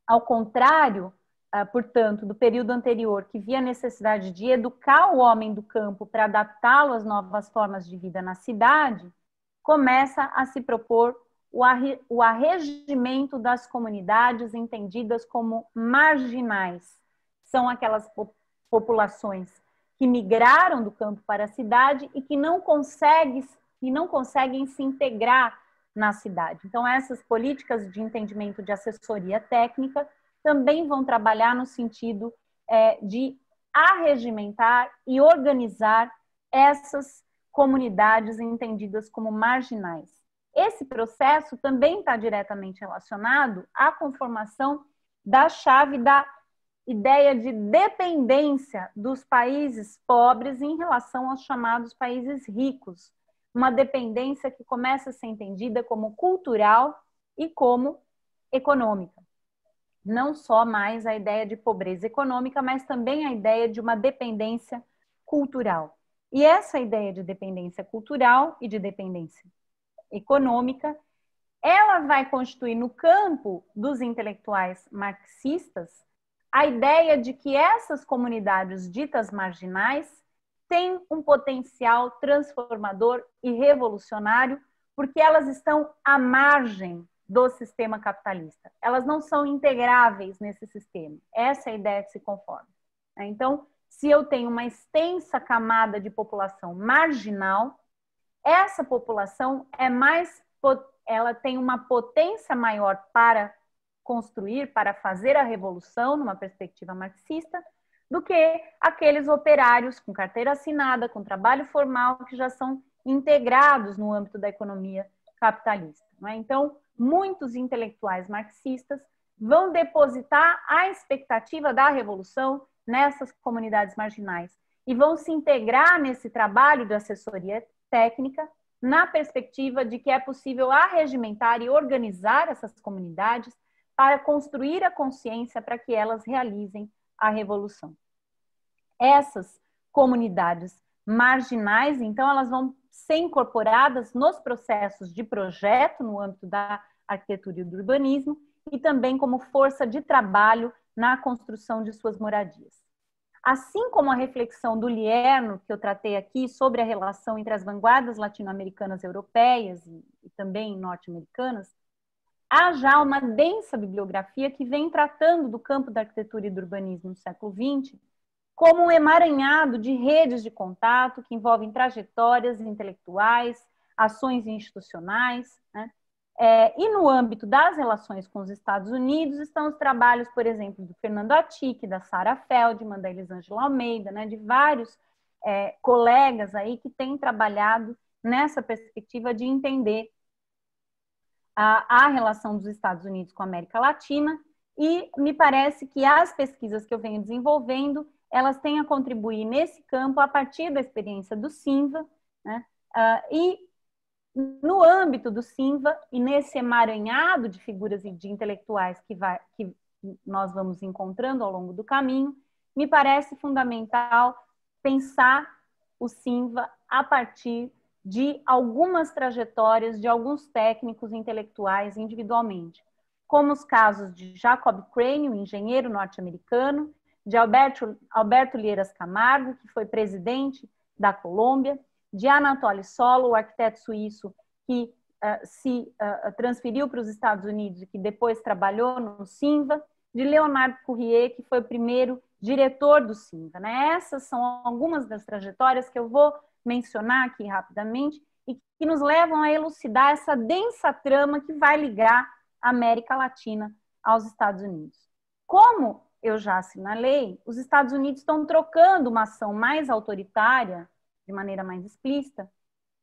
Ao contrário, portanto, do período anterior, que via a necessidade de educar o homem do campo para adaptá-lo às novas formas de vida na cidade, começa a se propor o arregimento das comunidades entendidas como marginais. São aquelas populações que migraram do campo para a cidade e que não conseguem se integrar na cidade. Então, essas políticas de entendimento de assessoria técnica também vão trabalhar no sentido de arregimentar e organizar essas comunidades entendidas como marginais. Esse processo também está diretamente relacionado à conformação da chave da ideia de dependência dos países pobres em relação aos chamados países ricos. Uma dependência que começa a ser entendida como cultural e como econômica. Não só mais a ideia de pobreza econômica, mas também a ideia de uma dependência cultural. E essa ideia de dependência cultural e de dependência econômica, ela vai constituir no campo dos intelectuais marxistas a ideia de que essas comunidades ditas marginais têm um potencial transformador e revolucionário, porque elas estão à margem do sistema capitalista. Elas não são integráveis nesse sistema. Essa é a ideia que se conforma. Então, se eu tenho uma extensa camada de população marginal, essa população ela tem uma potência maior para construir, para fazer a revolução, numa perspectiva marxista, do que aqueles operários com carteira assinada, com trabalho formal, que já são integrados no âmbito da economia capitalista. Não é? Então, muitos intelectuais marxistas vão depositar a expectativa da revolução nessas comunidades marginais e vão se integrar nesse trabalho de assessoria técnica na perspectiva de que é possível arregimentar e organizar essas comunidades para construir a consciência para que elas realizem a revolução. Essas comunidades marginais, então, elas vão ser incorporadas nos processos de projeto no âmbito da arquitetura e do urbanismo e também como força de trabalho na construção de suas moradias. Assim como a reflexão do Lierno, que eu tratei aqui, sobre a relação entre as vanguardas latino-americanas e europeias e também norte-americanas, há já uma densa bibliografia que vem tratando do campo da arquitetura e do urbanismo no século XX como um emaranhado de redes de contato que envolvem trajetórias intelectuais, ações institucionais, né? E no âmbito das relações com os Estados Unidos estão os trabalhos, por exemplo, do Fernando Attic, da Sarah Feldman, da Elisângela Almeida, né? De vários colegas aí que têm trabalhado nessa perspectiva de entender a relação dos Estados Unidos com a América Latina, e me parece que as pesquisas que eu venho desenvolvendo, elas têm a contribuir nesse campo a partir da experiência do Simva, né? E no âmbito do Simva e nesse emaranhado de figuras e de intelectuais que nós vamos encontrando ao longo do caminho, me parece fundamental pensar o Simva a partir de algumas trajetórias de alguns técnicos intelectuais individualmente, como os casos de Jacob Crane, o engenheiro norte-americano, de Alberto Lieras Camargo, que foi presidente da Colômbia, de Anatoly Solo, o arquiteto suíço que se transferiu para os Estados Unidos e que depois trabalhou no Simva, de Leonardo Courrier, que foi o primeiro diretor do Simva, né? Essas são algumas das trajetórias que eu vou mencionar aqui rapidamente e que nos levam a elucidar essa densa trama que vai ligar a América Latina aos Estados Unidos. Como eu já assinalei, os Estados Unidos estão trocando uma ação mais autoritária, de maneira mais explícita,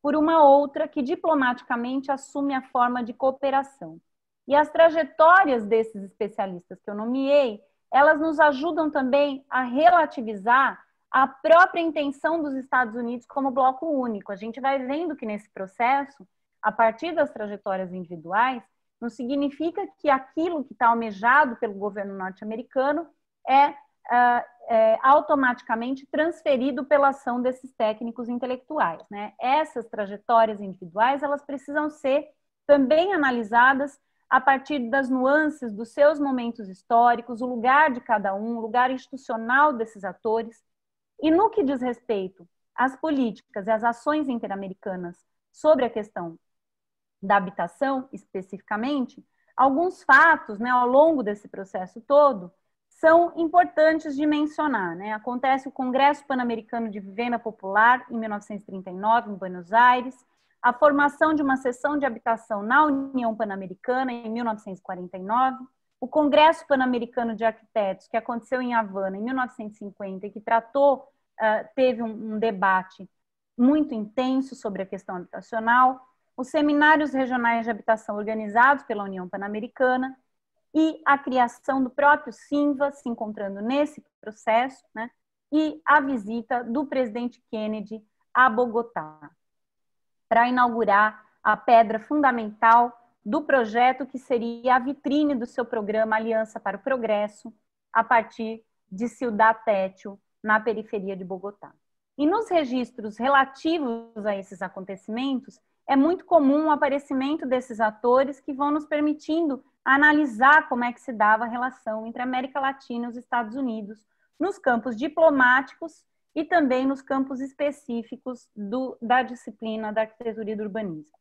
por uma outra que diplomaticamente assume a forma de cooperação. E as trajetórias desses especialistas que eu nomeei, elas nos ajudam também a relativizar a própria intenção dos Estados Unidos como bloco único. A gente vai vendo que nesse processo, a partir das trajetórias individuais, não significa que aquilo que está almejado pelo governo norte-americano é automaticamente transferido pela ação desses técnicos intelectuais, né? Essas trajetórias individuais, elas precisam ser também analisadas a partir das nuances dos seus momentos históricos, o lugar de cada um, o lugar institucional desses atores. E no que diz respeito às políticas e às ações interamericanas sobre a questão da habitação, especificamente, alguns fatos, né, ao longo desse processo todo, são importantes de mencionar, né? Acontece o Congresso Pan-Americano de Vivenda Popular, em 1939, em Buenos Aires, a formação de uma seção de habitação na União Pan-Americana, em 1949, o Congresso Pan-Americano de Arquitetos, que aconteceu em Havana, em 1950, e que teve um debate muito intenso sobre a questão habitacional, os seminários regionais de habitação organizados pela União Pan-Americana, e a criação do próprio Simva, se encontrando nesse processo, né? E a visita do presidente Kennedy a Bogotá, para inaugurar a pedra fundamental do projeto que seria a vitrine do seu programa Aliança para o Progresso, a partir de Ciudad Tétil, na periferia de Bogotá. E nos registros relativos a esses acontecimentos, é muito comum o aparecimento desses atores que vão nos permitindo analisar como é que se dava a relação entre a América Latina e os Estados Unidos, nos campos diplomáticos e também nos campos específicos da disciplina da arquitetura e do urbanismo.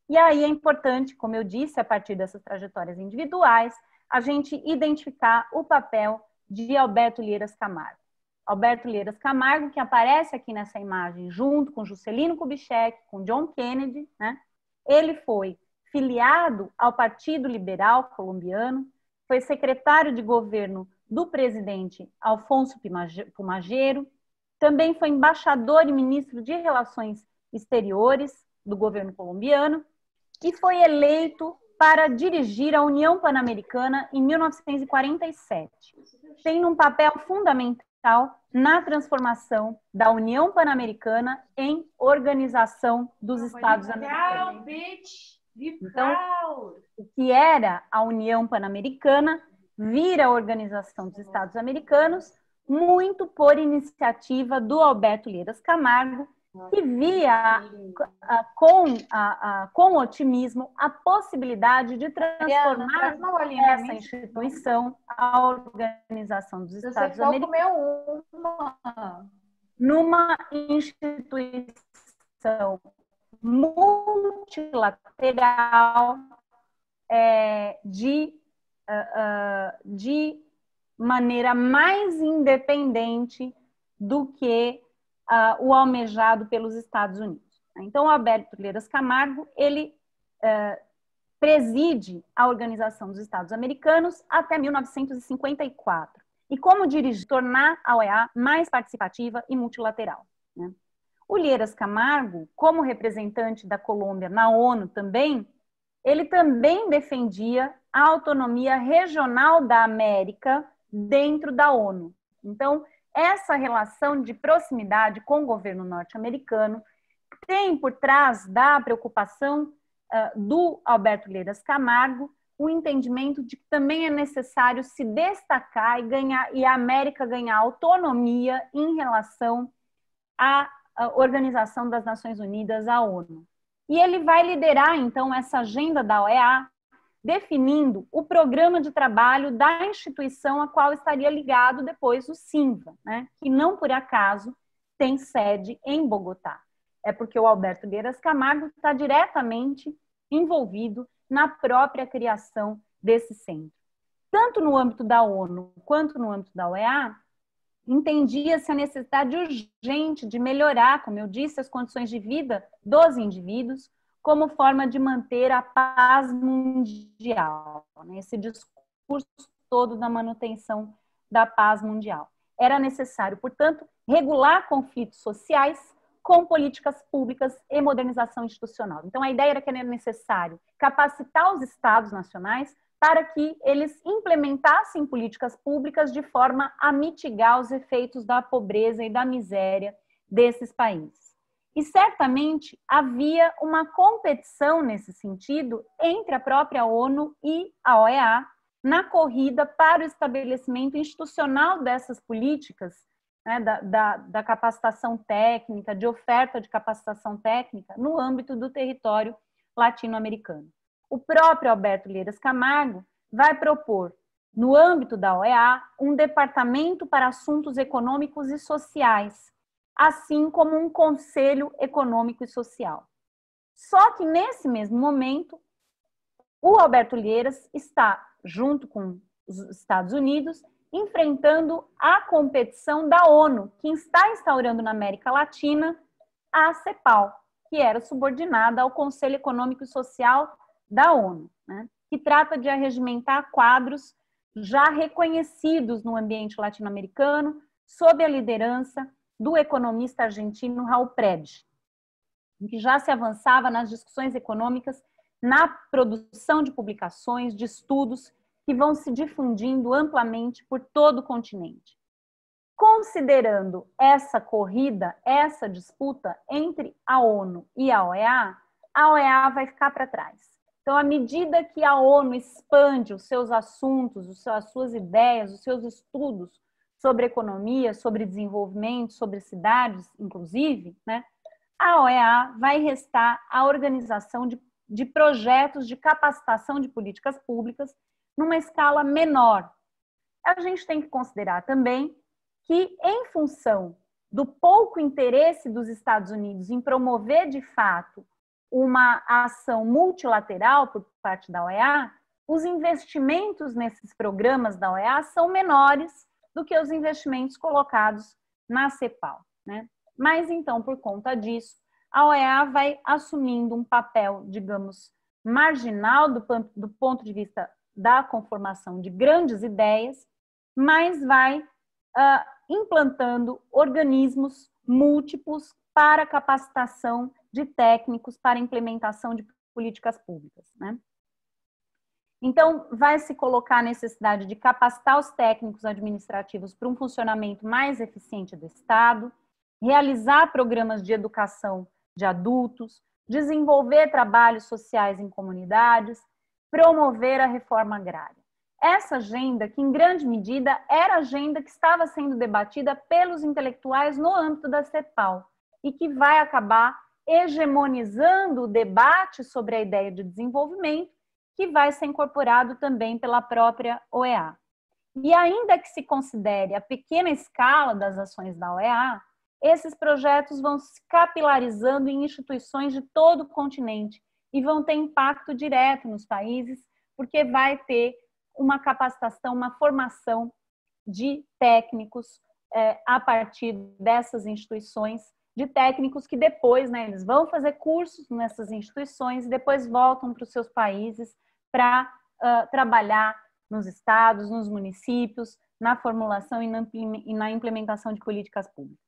E aí é importante, como eu disse, a partir dessas trajetórias individuais, a gente identificar o papel de Alberto Lieras Camargo. Alberto Lieras Camargo, que aparece aqui nessa imagem junto com Juscelino Kubitschek, com John Kennedy, né? Ele foi filiado ao Partido Liberal colombiano, foi secretário de governo do presidente Alfonso Pumagero, também foi embaixador e ministro de Relações Exteriores do governo colombiano e foi eleito para dirigir a União Pan-Americana em 1947. Tem um papel fundamental na transformação da União Pan-Americana em Organização dos Estados Americanos. Então, o que era a União Pan-Americana vira a Organização dos Estados Americanos, muito por iniciativa do Alberto Lieras Camargo, que via com otimismo a possibilidade de transformar essa instituição, a Organização dos Estados Americanos, numa instituição multilateral de maneira mais independente do que o almejado pelos Estados Unidos. Então, o Alberto Lieras Camargo, ele preside a Organização dos Estados Americanos até 1954. E como dirigir, tornar a OEA mais participativa e multilateral, né? O Lieras Camargo, como representante da Colômbia na ONU também, ele também defendia a autonomia regional da América dentro da ONU. Então, essa relação de proximidade com o governo norte-americano tem por trás da preocupação do Alberto Lieras Camargo o entendimento de que também é necessário se destacar e a América ganhar autonomia em relação à Organização das Nações Unidas, a ONU. E ele vai liderar, então, essa agenda da OEA definindo o programa de trabalho da instituição a qual estaria ligado depois o SINVA, né? Que não por acaso tem sede em Bogotá. É porque o Alberto Lieras Camargo está diretamente envolvido na própria criação desse centro. Tanto no âmbito da ONU quanto no âmbito da OEA, entendia-se a necessidade urgente de melhorar, como eu disse, as condições de vida dos indivíduos como forma de manter a paz mundial, né? Esse discurso todo da manutenção da paz mundial. Era necessário, portanto, regular conflitos sociais com políticas públicas e modernização institucional. Então, a ideia era que era necessário capacitar os estados nacionais para que eles implementassem políticas públicas de forma a mitigar os efeitos da pobreza e da miséria desses países. E certamente havia uma competição nesse sentido entre a própria ONU e a OEA na corrida para o estabelecimento institucional dessas políticas, né, da capacitação técnica, de oferta de capacitação técnica no âmbito do território latino-americano. O próprio Alberto Lieras Camargo vai propor, no âmbito da OEA, um departamento para assuntos econômicos e sociais, assim como um conselho econômico e social. Só que, nesse mesmo momento, o Alberto Lieras está, junto com os Estados Unidos, enfrentando a competição da ONU, que está instaurando na América Latina a CEPAL, que era subordinada ao Conselho Econômico e Social da ONU, né, que trata de arregimentar quadros já reconhecidos no ambiente latino-americano, sob a liderança do economista argentino Raul Prebisch, em que já se avançava nas discussões econômicas, na produção de publicações, de estudos que vão se difundindo amplamente por todo o continente. Considerando essa corrida, essa disputa entre a ONU e a OEA vai ficar para trás. Então, à medida que a ONU expande os seus assuntos, as suas ideias, os seus estudos sobre economia, sobre desenvolvimento, sobre cidades, inclusive, né, a OEA vai restar a organização de projetos de capacitação de políticas públicas numa escala menor. A gente tem que considerar também que, em função do pouco interesse dos Estados Unidos em promover, de fato, uma ação multilateral por parte da OEA, os investimentos nesses programas da OEA são menores do que os investimentos colocados na CEPAL, né? Mas, então, por conta disso, a OEA vai assumindo um papel, digamos, marginal do ponto de vista da conformação de grandes ideias, mas vai implantando organismos múltiplos para capacitação de técnicos para implementação de políticas públicas, né? Então, vai se colocar a necessidade de capacitar os técnicos administrativos para um funcionamento mais eficiente do Estado, realizar programas de educação de adultos, desenvolver trabalhos sociais em comunidades, promover a reforma agrária. Essa agenda, que em grande medida era a agenda que estava sendo debatida pelos intelectuais no âmbito da CEPAL e que vai acabar hegemonizando o debate sobre a ideia de desenvolvimento, que vai ser incorporado também pela própria OEA. E ainda que se considere a pequena escala das ações da OEA, esses projetos vão se capilarizando em instituições de todo o continente e vão ter impacto direto nos países, porque vai ter uma capacitação, uma formação de técnicos a partir dessas instituições, de técnicos que depois, né, eles vão fazer cursos nessas instituições e depois voltam para os seus países para trabalhar nos estados, nos municípios, na formulação e na implementação de políticas públicas.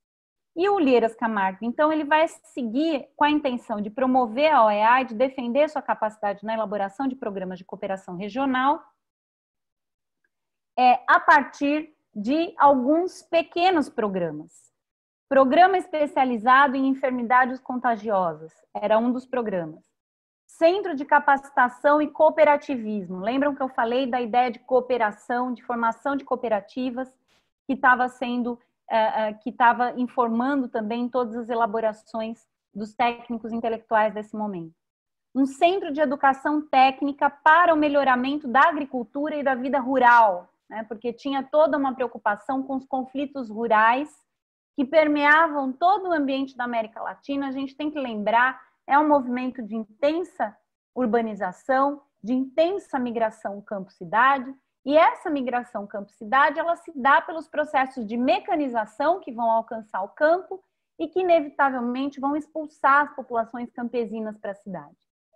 E o Lieras Camargo, então, ele vai seguir com a intenção de promover a OEA e de defender sua capacidade na elaboração de programas de cooperação regional, a partir de alguns pequenos programas. Programa especializado em enfermidades contagiosas, era um dos programas. Centro de capacitação e cooperativismo. Lembram que eu falei da ideia de cooperação, de formação de cooperativas, que estava informando também todas as elaborações dos técnicos intelectuais desse momento. um centro de educação técnica para o melhoramento da agricultura e da vida rural, né? Porque tinha toda uma preocupação com os conflitos rurais que permeavam todo o ambiente da América Latina. A gente tem que lembrar, é um movimento de intensa urbanização, de intensa migração campo-cidade, e essa migração campo-cidade, ela se dá pelos processos de mecanização que vão alcançar o campo e que, inevitavelmente, vão expulsar as populações campesinas para a cidade.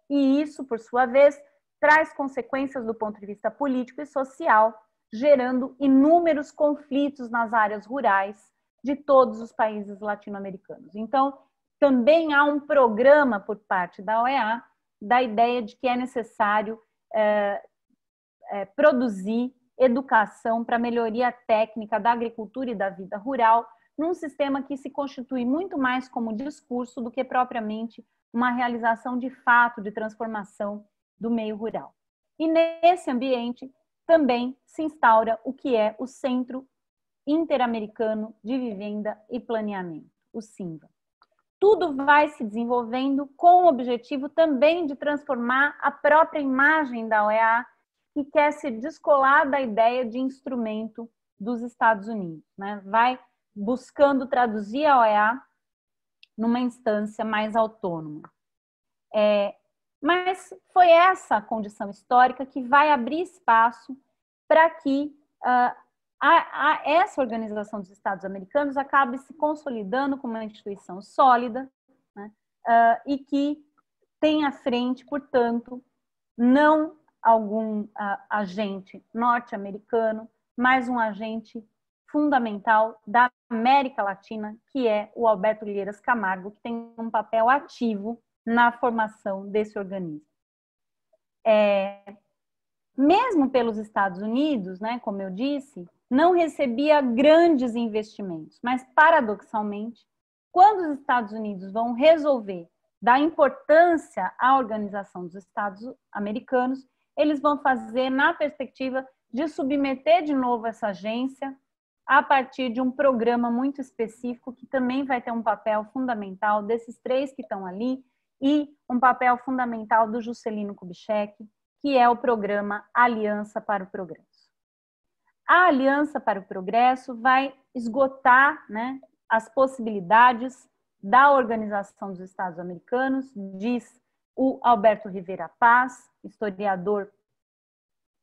E isso, por sua vez, traz consequências do ponto de vista político e social, gerando inúmeros conflitos nas áreas rurais de todos os países latino-americanos. Então, também há um programa por parte da OEA da ideia de que é necessário produzir educação para melhoria técnica da agricultura e da vida rural, num sistema que se constitui muito mais como discurso do que propriamente uma realização de fato de transformação do meio rural. E nesse ambiente também se instaura o que é o Centro Interamericano de Vivenda e Planeamento, o CINVA. Tudo vai se desenvolvendo com o objetivo também de transformar a própria imagem da OEA, que quer se descolar da ideia de instrumento dos Estados Unidos, né? Vai buscando traduzir a OEA numa instância mais autônoma. Mas foi essa a condição histórica que vai abrir espaço para que essa Organização dos Estados Americanos acabe se consolidando como uma instituição sólida, né? E que tem à frente, portanto, não algum agente norte-americano, mas um agente fundamental da América Latina, que é o Alberto Lleras Camargo, que tem um papel ativo na formação desse organismo. Mesmo pelos Estados Unidos, né, como eu disse, não recebia grandes investimentos, mas, paradoxalmente, quando os Estados Unidos vão resolver dar importância à Organização dos Estados Americanos, eles vão fazer na perspectiva de submeter de novo essa agência a partir de um programa muito específico que também vai ter um papel fundamental desses três que estão ali e um papel fundamental do Juscelino Kubitschek, que é o programa Aliança para o Progresso. A Aliança para o Progresso vai esgotar, né, as possibilidades da Organização dos Estados Americanos, diz o Alberto Rivera Paz, historiador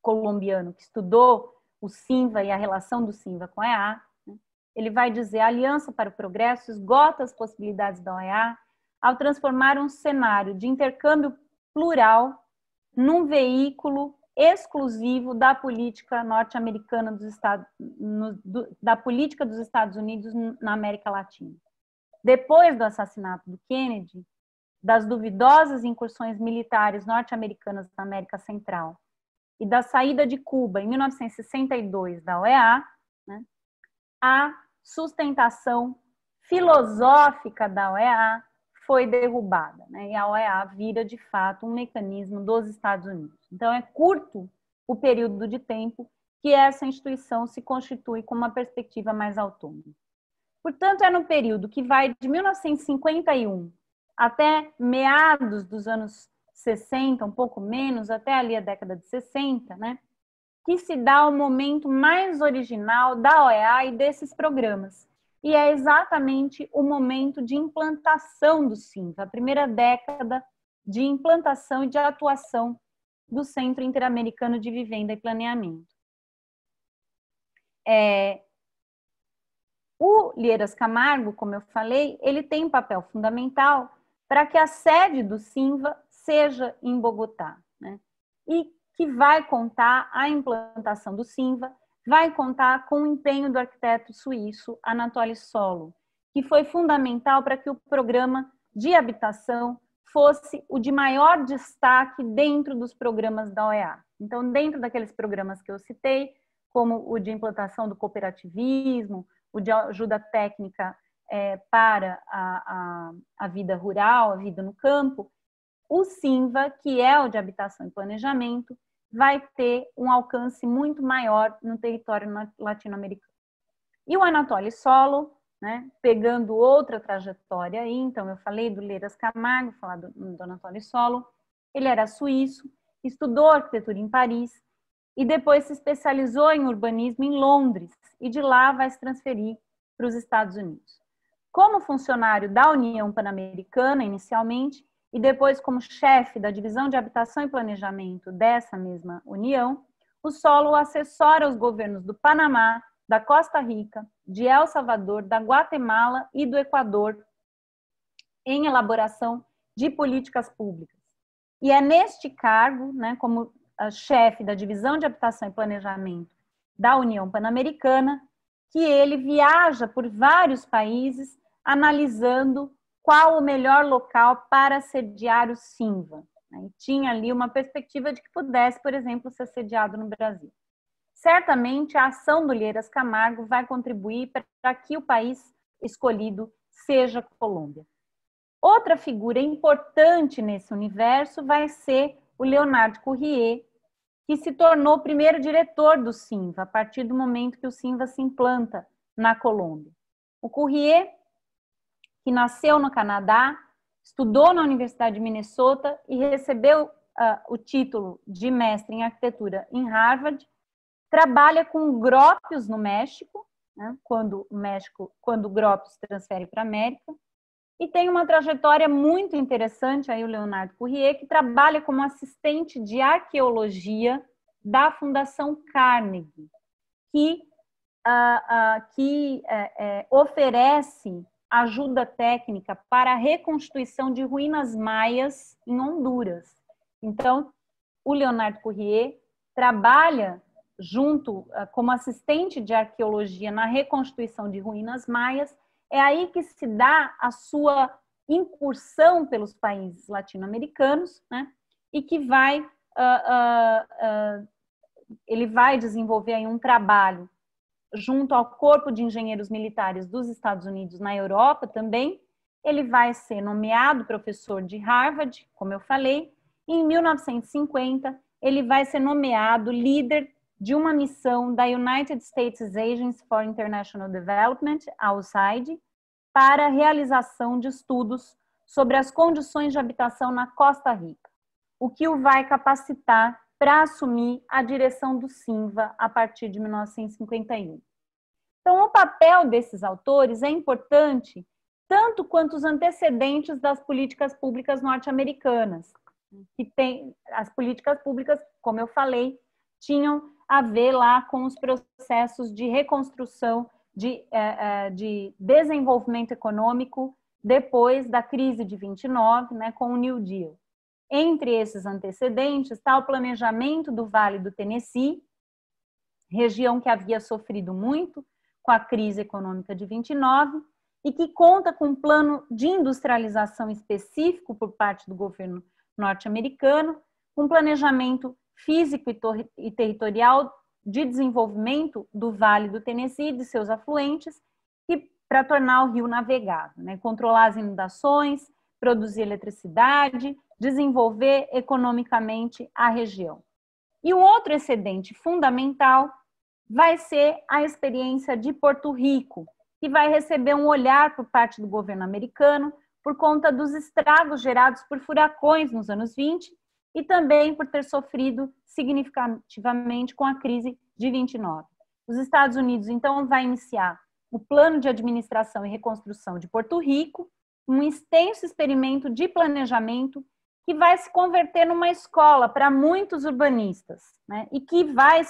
colombiano que estudou o CINVA e a relação do CINVA com a OEA. Ele vai dizer: a Aliança para o Progresso esgota as possibilidades da OEA ao transformar um cenário de intercâmbio plural num veículo exclusivo da política norte-americana da política dos Estados Unidos na América Latina. Depois do assassinato do Kennedy, das duvidosas incursões militares norte-americanas na América Central e da saída de Cuba em 1962 da OEA, né, a sustentação filosófica da OEA foi derrubada, né, e a OEA vira, de fato, um mecanismo dos Estados Unidos. Então, é curto o período de tempo que essa instituição se constitui com uma perspectiva mais autônoma. Portanto, é no período que vai de 1951 até meados dos anos 60, um pouco menos, até ali a década de 60, né, que se dá o momento mais original da OEA e desses programas. E é exatamente o momento de implantação do CINVA, a primeira década de implantação e de atuação do Centro Interamericano de Vivenda e Planeamento. O Lleras Camargo, como eu falei, ele tem um papel fundamental para que a sede do CINVA seja em Bogotá, né? E que vai contar a implantação do CINVA, vai contar com o empenho do arquiteto suíço Anatoly Solo, que foi fundamental para que o programa de habitação fosse o de maior destaque dentro dos programas da OEA. Então, dentro daqueles programas que eu citei, como o de implantação do cooperativismo, o de ajuda técnica para a vida rural, a vida no campo, o CINVA, que é o de habitação e planejamento, vai ter um alcance muito maior no território latino-americano. E o Anatoly Solo, né, pegando outra trajetória aí, então eu falei do Lleras Camargo, falar do Anatoly Solo, Ele era suíço, estudou arquitetura em Paris e depois se especializou em urbanismo em Londres e de lá vai se transferir para os Estados Unidos. Como funcionário da União Pan-Americana, inicialmente, e depois como chefe da Divisão de Habitação e Planejamento dessa mesma União, o Solo assessora os governos do Panamá, da Costa Rica, de El Salvador, da Guatemala e do Equador em elaboração de políticas públicas. E é neste cargo, né, como chefe da Divisão de Habitação e Planejamento da União Pan-Americana, que ele viaja por vários países analisando qual o melhor local para sediar o Simva. E tinha ali uma perspectiva de que pudesse, por exemplo, ser sediado no Brasil. Certamente, a ação do Ilhéus Camargo vai contribuir para que o país escolhido seja Colômbia. Outra figura importante nesse universo vai ser o Leonard Courrier, que se tornou o primeiro diretor do Simva, a partir do momento que o Simva se implanta na Colômbia. O Courrier, que nasceu no Canadá, estudou na Universidade de Minnesota e recebeu o título de mestre em arquitetura em Harvard, trabalha com Gropius no México, né, quando o Gropius se transfere para a América, e tem uma trajetória muito interessante, aí o Leonard Courrier, que trabalha como assistente de arqueologia da Fundação Carnegie, que oferece ajuda técnica para a reconstituição de ruínas maias em Honduras. Então, o Leonard Courrier trabalha junto como assistente de arqueologia na reconstituição de ruínas maias. É aí que se dá a sua incursão pelos países latino-americanos, né? E que ele vai desenvolver aí um trabalho junto ao Corpo de Engenheiros Militares dos Estados Unidos na Europa também. Ele vai ser nomeado professor de Harvard, como eu falei, e em 1950 ele vai ser nomeado líder de uma missão da United States Agency for International Development, a USAID, para a realização de estudos sobre as condições de habitação na Costa Rica, o que o vai capacitar para assumir a direção do Simva a partir de 1951. Então, o papel desses autores é importante tanto quanto os antecedentes das políticas públicas norte-americanas, que tem as políticas públicas, como eu falei, tinham a ver lá com os processos de reconstrução, de desenvolvimento econômico depois da crise de 29, né, com o New Deal. Entre esses antecedentes está o planejamento do Vale do Tennessee, região que havia sofrido muito com a crise econômica de 29 e que conta com um plano de industrialização específico por parte do governo norte-americano, um planejamento físico e territorial de desenvolvimento do Vale do Tennessee e de seus afluentes, para tornar o rio navegável, né? Controlar as inundações, produzir eletricidade, desenvolver economicamente a região. E um outro excedente fundamental vai ser a experiência de Porto Rico, que vai receber um olhar por parte do governo americano por conta dos estragos gerados por furacões nos anos 20 e também por ter sofrido significativamente com a crise de 29. Os Estados Unidos, então, vai iniciar o Plano de Administração e Reconstrução de Porto Rico, um extenso experimento de planejamento que vai se converter numa escola para muitos urbanistas, né? E que vai,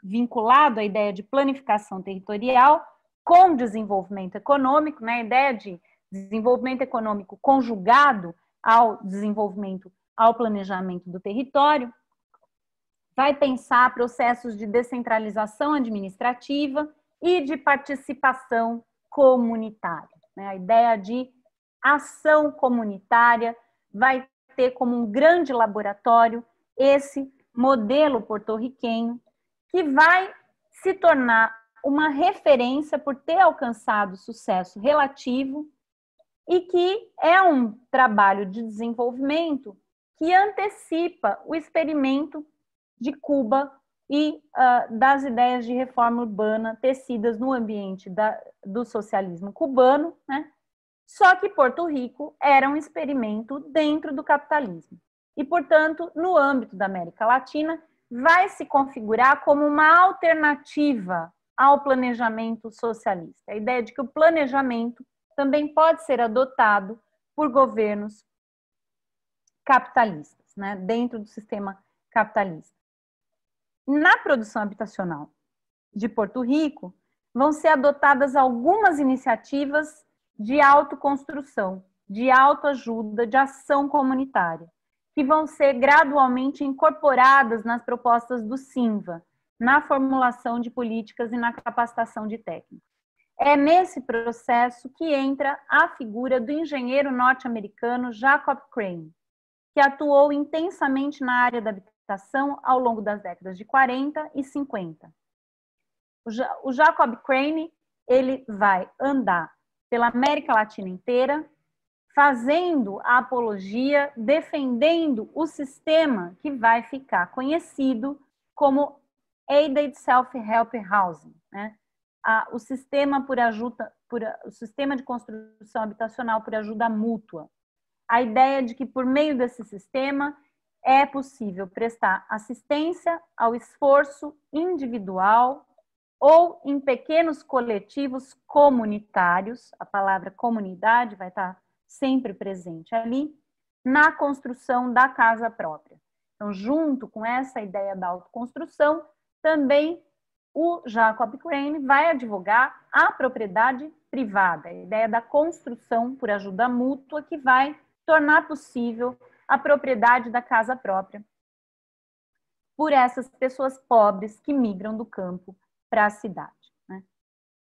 vinculado à ideia de planificação territorial com desenvolvimento econômico, né? A ideia de desenvolvimento econômico conjugado ao desenvolvimento, ao planejamento do território, vai pensar processos de descentralização administrativa e de participação comunitária. A ideia de ação comunitária vai ter como um grande laboratório esse modelo porto-riquenho, que vai se tornar uma referência por ter alcançado sucesso relativo e que é um trabalho de desenvolvimento que antecipa o experimento de Cuba e das ideias de reforma urbana tecidas no ambiente do socialismo cubano, né? Só que Porto Rico era um experimento dentro do capitalismo. e, portanto, no âmbito da América Latina, vai se configurar como uma alternativa ao planejamento socialista. A ideia de que o planejamento também pode ser adotado por governos capitalistas, né, dentro do sistema capitalista. Na produção habitacional de Porto Rico, vão ser adotadas algumas iniciativas de autoconstrução, de autoajuda, de ação comunitária, que vão ser gradualmente incorporadas nas propostas do SINVA, na formulação de políticas e na capacitação de técnicos. É nesse processo que entra a figura do engenheiro norte-americano Jacob Crane, que atuou intensamente na área da habitação ao longo das décadas de 40 e 50. O Jacob Crane, ele vai andar pela América Latina inteira, fazendo a apologia, defendendo o sistema que vai ficar conhecido como Aided Self-Help Housing, né? O sistema o sistema de construção habitacional por ajuda mútua. A ideia de que, por meio desse sistema, é possível prestar assistência ao esforço individual ou em pequenos coletivos comunitários, a palavra comunidade vai estar sempre presente ali, na construção da casa própria. Então, junto com essa ideia da autoconstrução, também o Jacob Crane vai advogar a propriedade privada, a ideia da construção por ajuda mútua, que vai tornar possível a propriedade da casa própria por essas pessoas pobres que migram do campo para a cidade, né?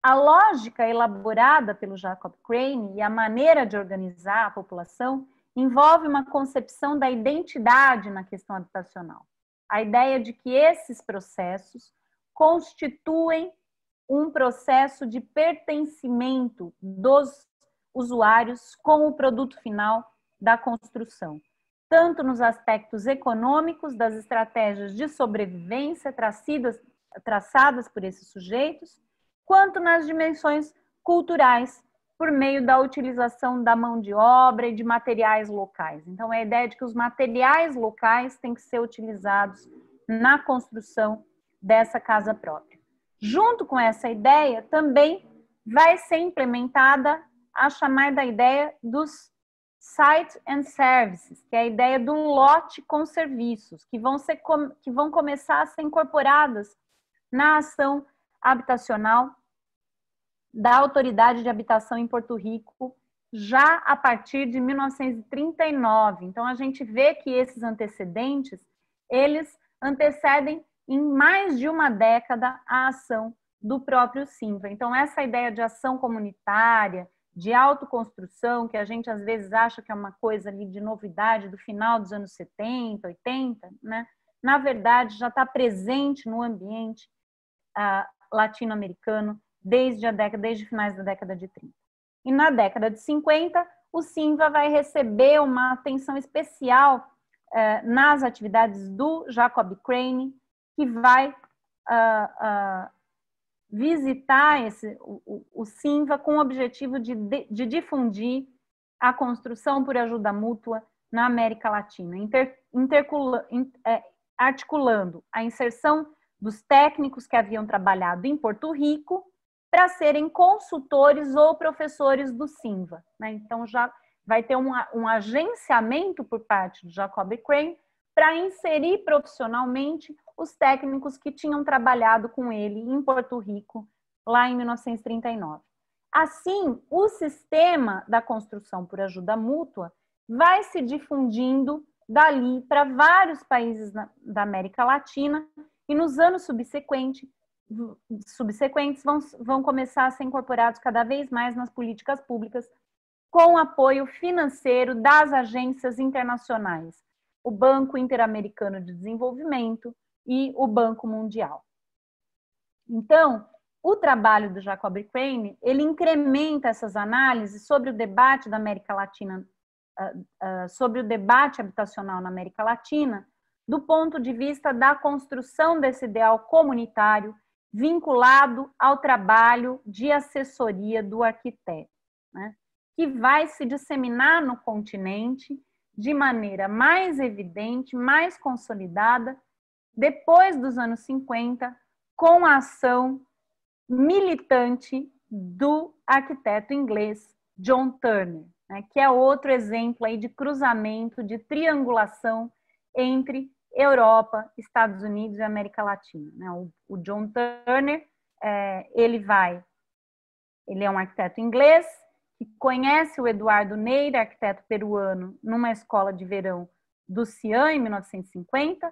A lógica elaborada pelo Jacob Crane e a maneira de organizar a população envolve uma concepção da identidade na questão habitacional. A ideia de que esses processos constituem um processo de pertencimento dos usuários com o produto final da construção, tanto nos aspectos econômicos das estratégias de sobrevivência traçadas por esses sujeitos, quanto nas dimensões culturais, por meio da utilização da mão de obra e de materiais locais. Então, é a ideia de que os materiais locais têm que ser utilizados na construção dessa casa própria. Junto com essa ideia, também vai ser implementada a chamada ideia dos Site and Services, que é a ideia do lote com serviços, que vão começar a ser incorporadas na ação habitacional da Autoridade de Habitação em Porto Rico, já a partir de 1939. Então, a gente vê que esses antecedentes, eles antecedem em mais de uma década a ação do próprio SINVA. Então, essa ideia de ação comunitária, de autoconstrução, que a gente às vezes acha que é uma coisa ali de novidade do final dos anos 70, 80, né? Na verdade, já está presente no ambiente latino-americano desde finais da década de 30. E na década de 50, o SINVA vai receber uma atenção especial nas atividades do Jacob Crane, que vai visitar o SINVA com o objetivo de difundir a construção por ajuda mútua na América Latina, articulando a inserção dos técnicos que haviam trabalhado em Porto Rico para serem consultores ou professores do SINVA, né? Então, já vai ter um agenciamento por parte do Jacob Crane para inserir profissionalmente os técnicos que tinham trabalhado com ele em Porto Rico, lá em 1939. Assim, o sistema da construção por ajuda mútua vai se difundindo dali para vários países da América Latina, e nos anos subsequentes vão começar a ser incorporados cada vez mais nas políticas públicas, com apoio financeiro das agências internacionais, o Banco Interamericano de Desenvolvimento e o Banco Mundial. Então, o trabalho do Jacob Crane, ele incrementa essas análises sobre o debate da América Latina, sobre o debate habitacional na América Latina, do ponto de vista da construção desse ideal comunitário vinculado ao trabalho de assessoria do arquiteto, né, que vai se disseminar no continente de maneira mais evidente, mais consolidada, depois dos anos 50, com a ação militante do arquiteto inglês John Turner, né, que é outro exemplo aí de cruzamento, de triangulação entre Europa, Estados Unidos e América Latina. Né? O John Turner, ele é um arquiteto inglês que conhece o Eduardo Neyra, arquiteto peruano, numa escola de verão do CIAN, em 1950.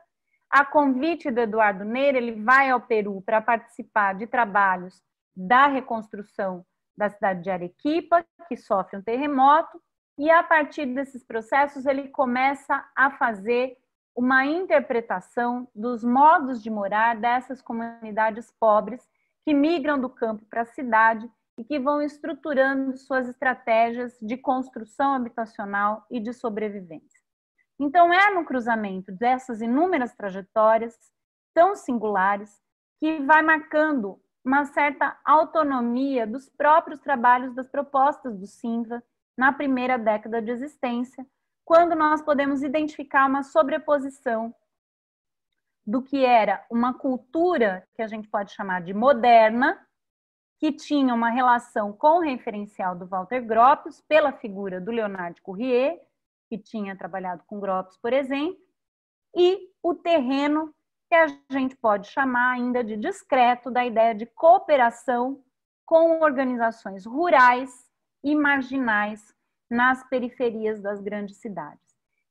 A convite do Eduardo Neyra, ele vai ao Peru para participar de trabalhos da reconstrução da cidade de Arequipa, que sofre um terremoto, e a partir desses processos ele começa a fazer uma interpretação dos modos de morar dessas comunidades pobres que migram do campo para a cidade e que vão estruturando suas estratégias de construção habitacional e de sobrevivência. Então, é no cruzamento dessas inúmeras trajetórias tão singulares que vai marcando uma certa autonomia dos próprios trabalhos, das propostas do Simva na primeira década de existência, quando nós podemos identificar uma sobreposição do que era uma cultura que a gente pode chamar de moderna, que tinha uma relação com o referencial do Walter Gropius, pela figura do Leonard Courrier, que tinha trabalhado com Gropius, por exemplo, e o terreno que a gente pode chamar ainda de discreto, da ideia de cooperação com organizações rurais e marginais nas periferias das grandes cidades.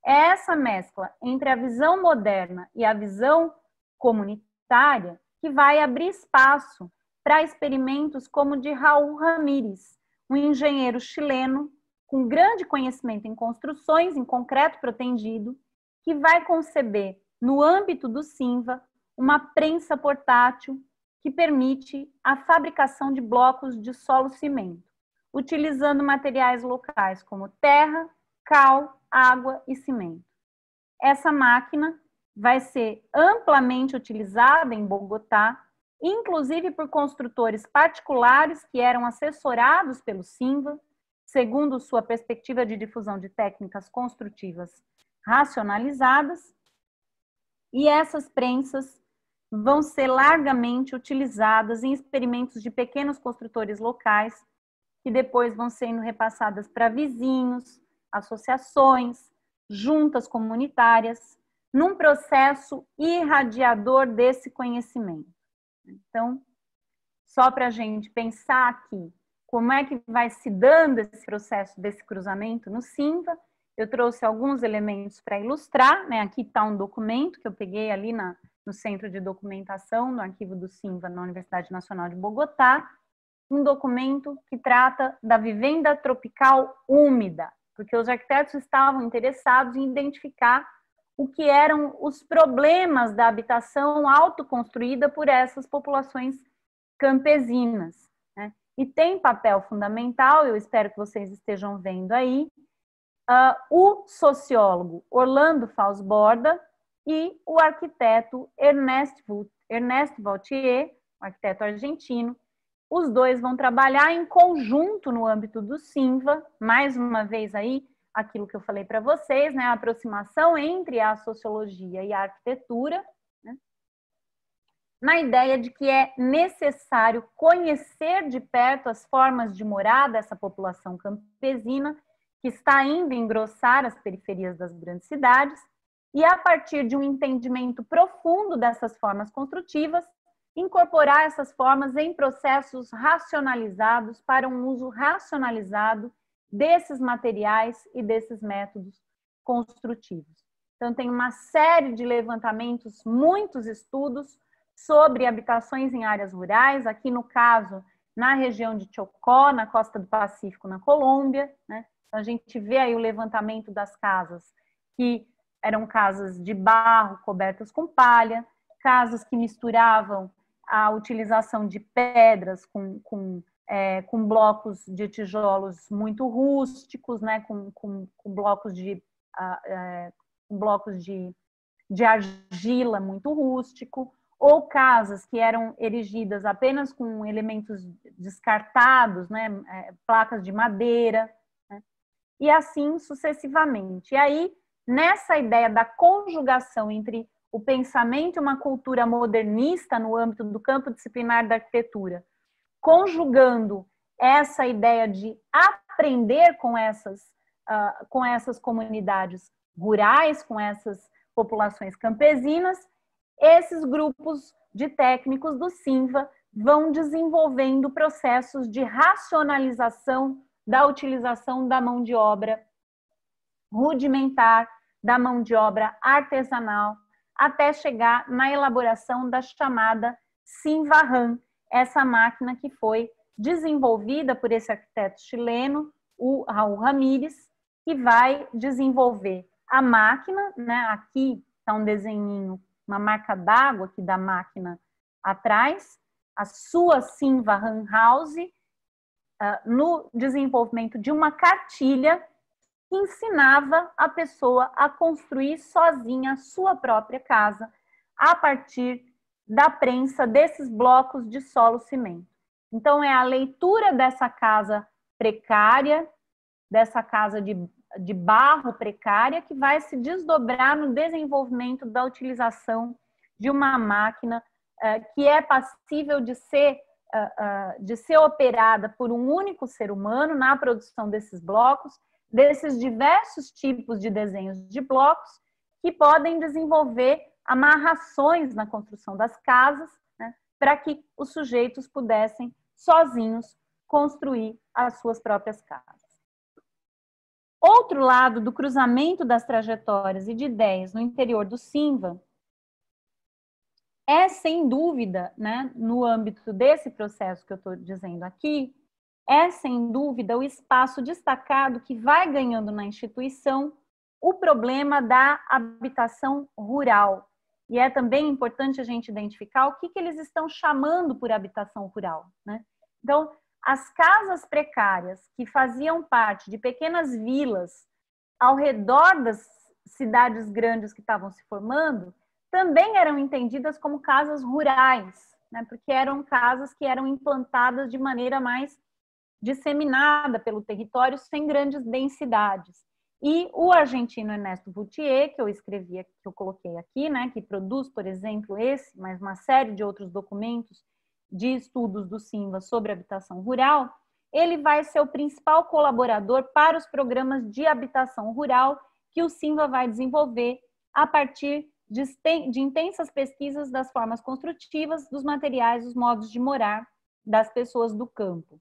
É essa mescla entre a visão moderna e a visão comunitária que vai abrir espaço para experimentos como o de Raul Ramírez, um engenheiro chileno com grande conhecimento em construções, em concreto protendido, que vai conceber, no âmbito do Simva, uma prensa portátil que permite a fabricação de blocos de solo-cimento, utilizando materiais locais como terra, cal, água e cimento. Essa máquina vai ser amplamente utilizada em Bogotá, inclusive por construtores particulares que eram assessorados pelo Simva, segundo sua perspectiva de difusão de técnicas construtivas racionalizadas, e essas prensas vão ser largamente utilizadas em experimentos de pequenos construtores locais, que depois vão sendo repassadas para vizinhos, associações, juntas comunitárias, num processo irradiador desse conhecimento. Então, só para a gente pensar aqui, como é que vai se dando esse processo desse cruzamento no Simva, eu trouxe alguns elementos para ilustrar, né? Aqui está um documento que eu peguei ali no Centro de Documentação, no arquivo do Simva, na Universidade Nacional de Bogotá, um documento que trata da vivenda tropical úmida, porque os arquitetos estavam interessados em identificar o que eram os problemas da habitação autoconstruída por essas populações campesinas, né? E tem papel fundamental, eu espero que vocês estejam vendo aí, o sociólogo Orlando Falsborda e o arquiteto Ernest Vautier, um arquiteto argentino. Os dois vão trabalhar em conjunto no âmbito do Simva, mais uma vez aí, aquilo que eu falei para vocês, né, a aproximação entre a sociologia e a arquitetura, né, na ideia de que é necessário conhecer de perto as formas de morar dessa população campesina que está indo engrossar as periferias das grandes cidades e, a partir de um entendimento profundo dessas formas construtivas, incorporar essas formas em processos racionalizados para um uso racionalizado desses materiais e desses métodos construtivos. Então, tem uma série de levantamentos, muitos estudos sobre habitações em áreas rurais, aqui no caso, na região de Chocó, na costa do Pacífico, na Colômbia, né? Então, a gente vê aí o levantamento das casas, que eram casas de barro cobertas com palha, casas que misturavam a utilização de pedras com blocos de tijolos muito rústicos, né, com blocos de argila muito rústico, ou casas que eram erigidas apenas com elementos descartados, né, placas de madeira, né, e assim sucessivamente. E aí nessa ideia da conjugação entre o pensamento e uma cultura modernista no âmbito do campo disciplinar da arquitetura, conjugando essa ideia de aprender com essas comunidades rurais, com essas populações campesinas, esses grupos de técnicos do SINVA vão desenvolvendo processos de racionalização da utilização da mão de obra rudimentar, da mão de obra artesanal, até chegar na elaboração da chamada SINVA-RAM, essa máquina que foi desenvolvida por esse arquiteto chileno, o Raul Ramírez, que vai desenvolver a máquina, né? Aqui está um desenhinho, uma marca d'água aqui da máquina atrás, a sua SINVA-RAM House, no desenvolvimento de uma cartilha que ensinava a pessoa a construir sozinha a sua própria casa, a partir da prensa desses blocos de solo-cimento. Então, é a leitura dessa casa precária, dessa casa de barro precária, que vai se desdobrar no desenvolvimento da utilização de uma máquina que é passível de ser operada por um único ser humano na produção desses blocos, desses diversos tipos de desenhos de blocos, que podem desenvolver amarrações na construção das casas, né, para que os sujeitos pudessem sozinhos construir as suas próprias casas. Outro lado do cruzamento das trajetórias e de ideias no interior do SINVA é, sem dúvida, né, no âmbito desse processo que eu estou dizendo aqui, é, sem dúvida, o espaço destacado que vai ganhando na instituição o problema da habitação rural. E é também importante a gente identificar o que eles estão chamando por habitação rural, né? Então, as casas precárias que faziam parte de pequenas vilas ao redor das cidades grandes que estavam se formando, também eram entendidas como casas rurais, né? Porque eram casas que eram implantadas de maneira mais disseminada pelo território, sem grandes densidades. E o argentino Ernesto Boutier, que eu escrevi, que eu coloquei aqui, né, que produz, por exemplo, esse, mas uma série de outros documentos de estudos do SINVA sobre habitação rural, ele vai ser o principal colaborador para os programas de habitação rural que o SINVA vai desenvolver a partir de intensas pesquisas das formas construtivas, dos materiais, dos modos de morar das pessoas do campo.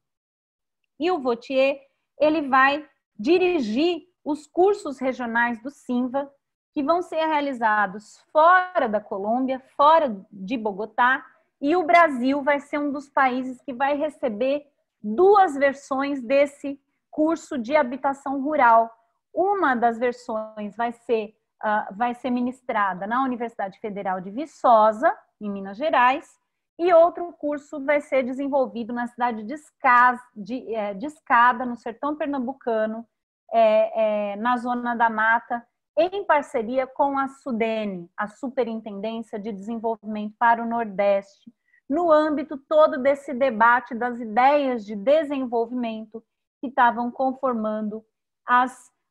E o Boutier, ele vai dirigir os cursos regionais do SINVA, que vão ser realizados fora da Colômbia, fora de Bogotá, e o Brasil vai ser um dos países que vai receber duas versões desse curso de habitação rural. Uma das versões vai ser ministrada na Universidade Federal de Viçosa, em Minas Gerais, e outro curso vai ser desenvolvido na cidade de Escada, no sertão pernambucano, na Zona da Mata, em parceria com a SUDENE, a Superintendência de Desenvolvimento para o Nordeste, no âmbito todo desse debate das ideias de desenvolvimento que estavam conformando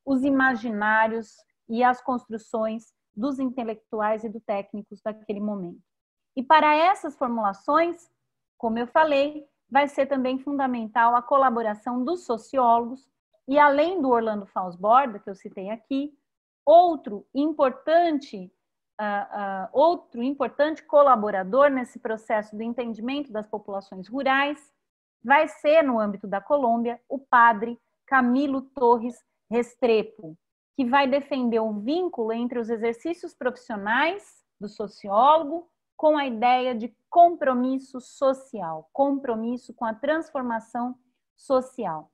os imaginários e as construções dos intelectuais e dos técnicos daquele momento. E para essas formulações, como eu falei, vai ser também fundamental a colaboração dos sociólogos e, além do Orlando Fausborda, que eu citei aqui, outro importante colaborador nesse processo do entendimento das populações rurais vai ser, no âmbito da Colômbia, o padre Camilo Torres Restrepo, que vai defender o vínculo entre os exercícios profissionais do sociólogo com a ideia de compromisso social, compromisso com a transformação social.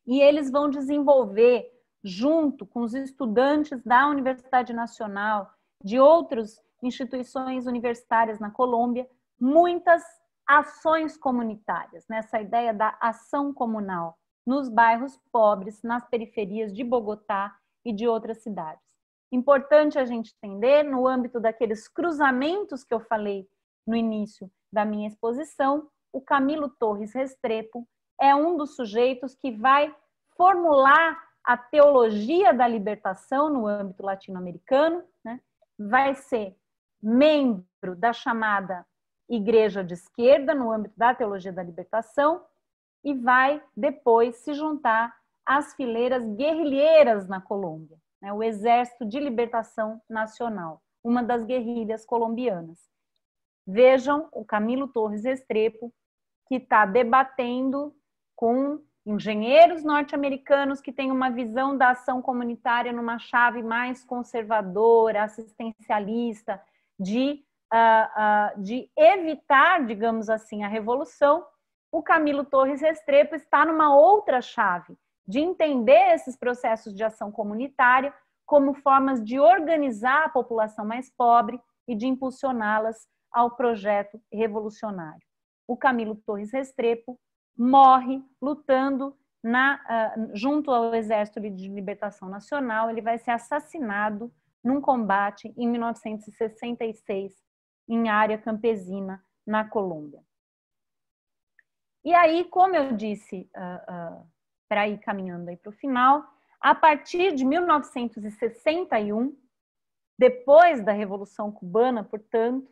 E eles vão desenvolver, junto com os estudantes da Universidade Nacional, de outras instituições universitárias na Colômbia, muitas ações comunitárias, nessa ideia da ação comunal, nos bairros pobres, nas periferias de Bogotá e de outras cidades. Importante a gente entender, no âmbito daqueles cruzamentos que eu falei no início da minha exposição, o Camilo Torres Restrepo é um dos sujeitos que vai formular a teologia da libertação no âmbito latino-americano, né? Vai ser membro da chamada Igreja de Esquerda no âmbito da teologia da libertação e vai depois se juntar às fileiras guerrilheiras na Colômbia, né? O Exército de Libertação Nacional, uma das guerrilhas colombianas. Vejam o Camilo Torres Restrepo, que está debatendo com engenheiros norte-americanos que têm uma visão da ação comunitária numa chave mais conservadora, assistencialista, de evitar, digamos assim, a revolução. O Camilo Torres Restrepo está numa outra chave, de entender esses processos de ação comunitária como formas de organizar a população mais pobre e de impulsioná-las ao projeto revolucionário. O Camilo Torres Restrepo morre lutando junto ao Exército de Libertação Nacional. Ele vai ser assassinado num combate em 1966 em área campesina na Colômbia. E aí, como eu disse, para ir caminhando aí para o final, a partir de 1961, depois da Revolução Cubana, portanto,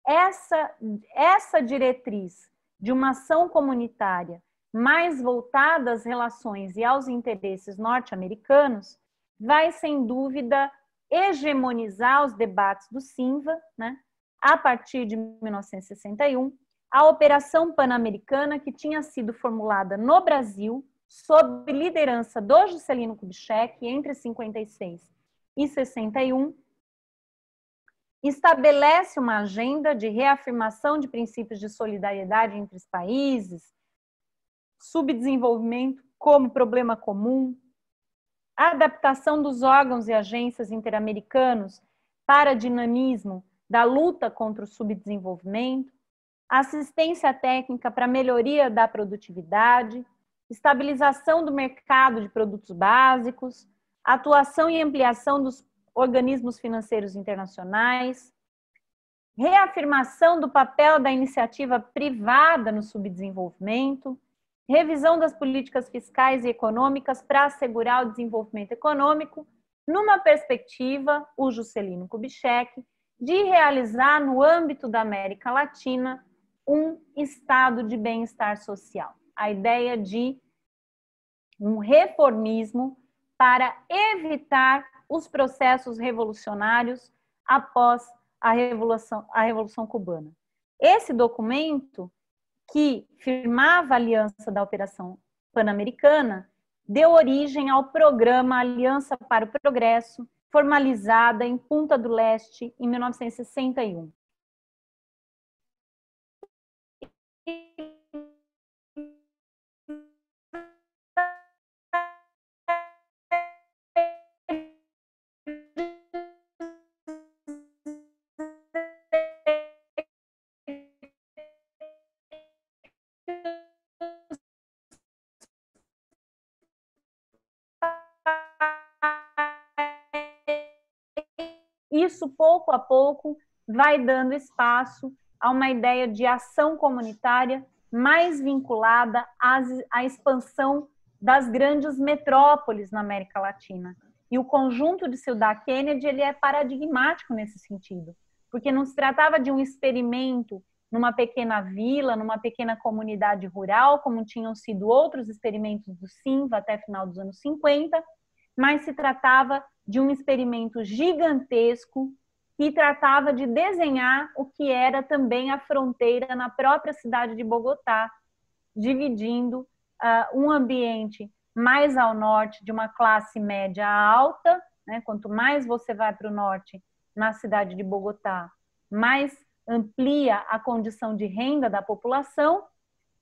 essa diretriz de uma ação comunitária mais voltada às relações e aos interesses norte-americanos vai, sem dúvida, hegemonizar os debates do SINVA, né? A partir de 1961, a Operação Pan-Americana, que tinha sido formulada no Brasil, sob liderança do Juscelino Kubitschek, entre 56 e 61, estabelece uma agenda de reafirmação de princípios de solidariedade entre os países, subdesenvolvimento como problema comum, adaptação dos órgãos e agências interamericanos para dinamismo da luta contra o subdesenvolvimento, assistência técnica para melhoria da produtividade, estabilização do mercado de produtos básicos, atuação e ampliação dos organismos financeiros internacionais, reafirmação do papel da iniciativa privada no subdesenvolvimento, revisão das políticas fiscais e econômicas para assegurar o desenvolvimento econômico, numa perspectiva, o Juscelino Kubitschek, de realizar no âmbito da América Latina um estado de bem-estar social. A ideia de um reformismo para evitar os processos revolucionários após a Revolução Cubana. Esse documento, que firmava a aliança da Operação Pan-Americana, deu origem ao programa Aliança para o Progresso, formalizada em Punta do Leste em 1961. Isso, pouco a pouco, vai dando espaço a uma ideia de ação comunitária mais vinculada à expansão das grandes metrópoles na América Latina. E o conjunto de Ciudad Kennedy, ele é paradigmático nesse sentido, porque não se tratava de um experimento numa pequena vila, numa pequena comunidade rural, como tinham sido outros experimentos do SINVA até final dos anos 50, mas se tratava de um experimento gigantesco que tratava de desenhar o que era também a fronteira na própria cidade de Bogotá, dividindo um ambiente mais ao norte de uma classe média alta, né? Quanto mais você vai para o norte na cidade de Bogotá, mais amplia a condição de renda da população,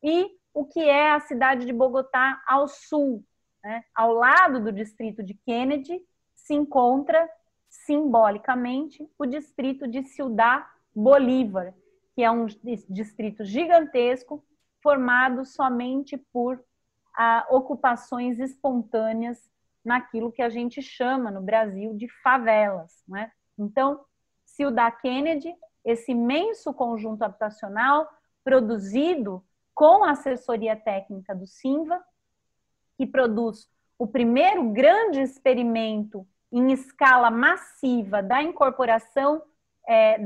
e o que é a cidade de Bogotá ao sul, né? Ao lado do distrito de Kennedy, se encontra simbolicamente o distrito de Ciudad Bolívar, que é um distrito gigantesco formado somente por ocupações espontâneas naquilo que a gente chama no Brasil de favelas, né? Então, Ciudad Kennedy, esse imenso conjunto habitacional produzido com a assessoria técnica do SINVA, que produz o primeiro grande experimento em escala massiva da incorporação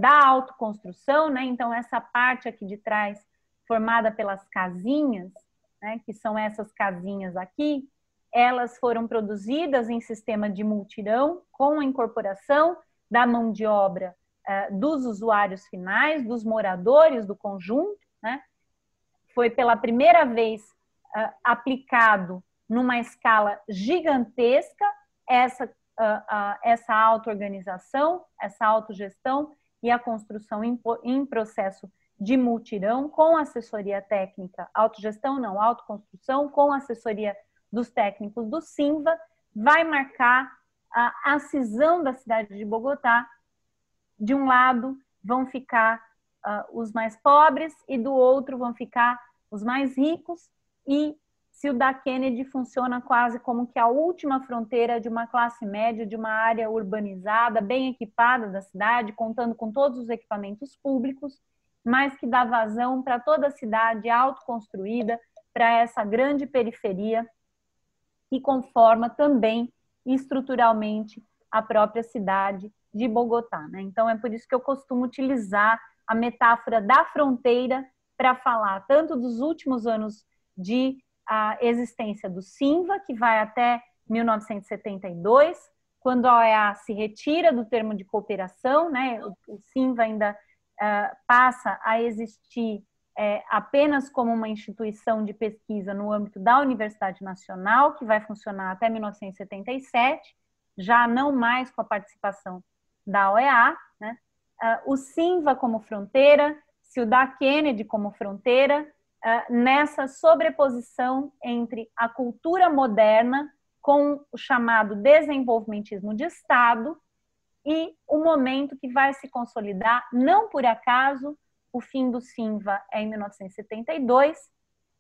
da autoconstrução, né? Então, essa parte aqui de trás, formada pelas casinhas, né, que são essas casinhas aqui, elas foram produzidas em sistema de multirão, com a incorporação da mão de obra dos usuários finais, dos moradores do conjunto, né? Foi pela primeira vez aplicado numa escala gigantesca essa auto-organização, essa autogestão e a construção em processo de multirão com assessoria técnica, autogestão não, autoconstrução com assessoria dos técnicos do SINVA, vai marcar a cisão da cidade de Bogotá. De um lado vão ficar os mais pobres e do outro vão ficar os mais ricos, e Ciudad Kennedy funciona quase como que a última fronteira de uma classe média, de uma área urbanizada, bem equipada da cidade, contando com todos os equipamentos públicos, mas que dá vazão para toda a cidade autoconstruída, para essa grande periferia que conforma também estruturalmente a própria cidade de Bogotá, né? Então, é por isso que eu costumo utilizar a metáfora da fronteira para falar tanto dos últimos anos de existência do SINVA, que vai até 1972, quando a OEA se retira do termo de cooperação, né? O SINVA ainda passa a existir apenas como uma instituição de pesquisa no âmbito da Universidade Nacional, que vai funcionar até 1977, já não mais com a participação da OEA, né? O SINVA como fronteira, Ciudad Kennedy como fronteira, nessa sobreposição entre a cultura moderna com o chamado desenvolvimentismo de Estado e o momento que vai se consolidar, não por acaso, o fim do SINVA é em 1972,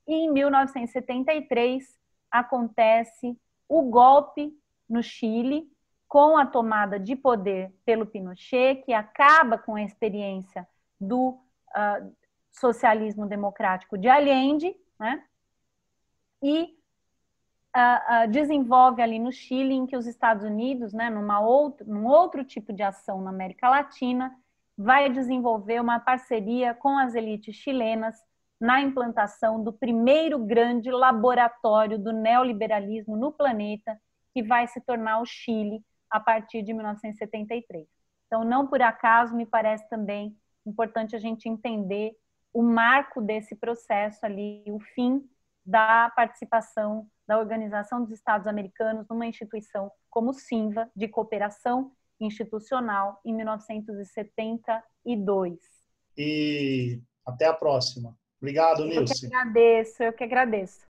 e em 1973 acontece o golpe no Chile, com a tomada de poder pelo Pinochet, que acaba com a experiência do socialismo democrático de Allende, né? E desenvolve ali no Chile, em que os Estados Unidos, né, num outro tipo de ação na América Latina, vai desenvolver uma parceria com as elites chilenas na implantação do primeiro grande laboratório do neoliberalismo no planeta, que vai se tornar o Chile a partir de 1973. Então, não por acaso, me parece também importante a gente entender o marco desse processo ali, o fim da participação da Organização dos Estados Americanos numa instituição como o SINVA, de cooperação institucional, em 1972. E até a próxima. Obrigado, Nilce. Eu que agradeço.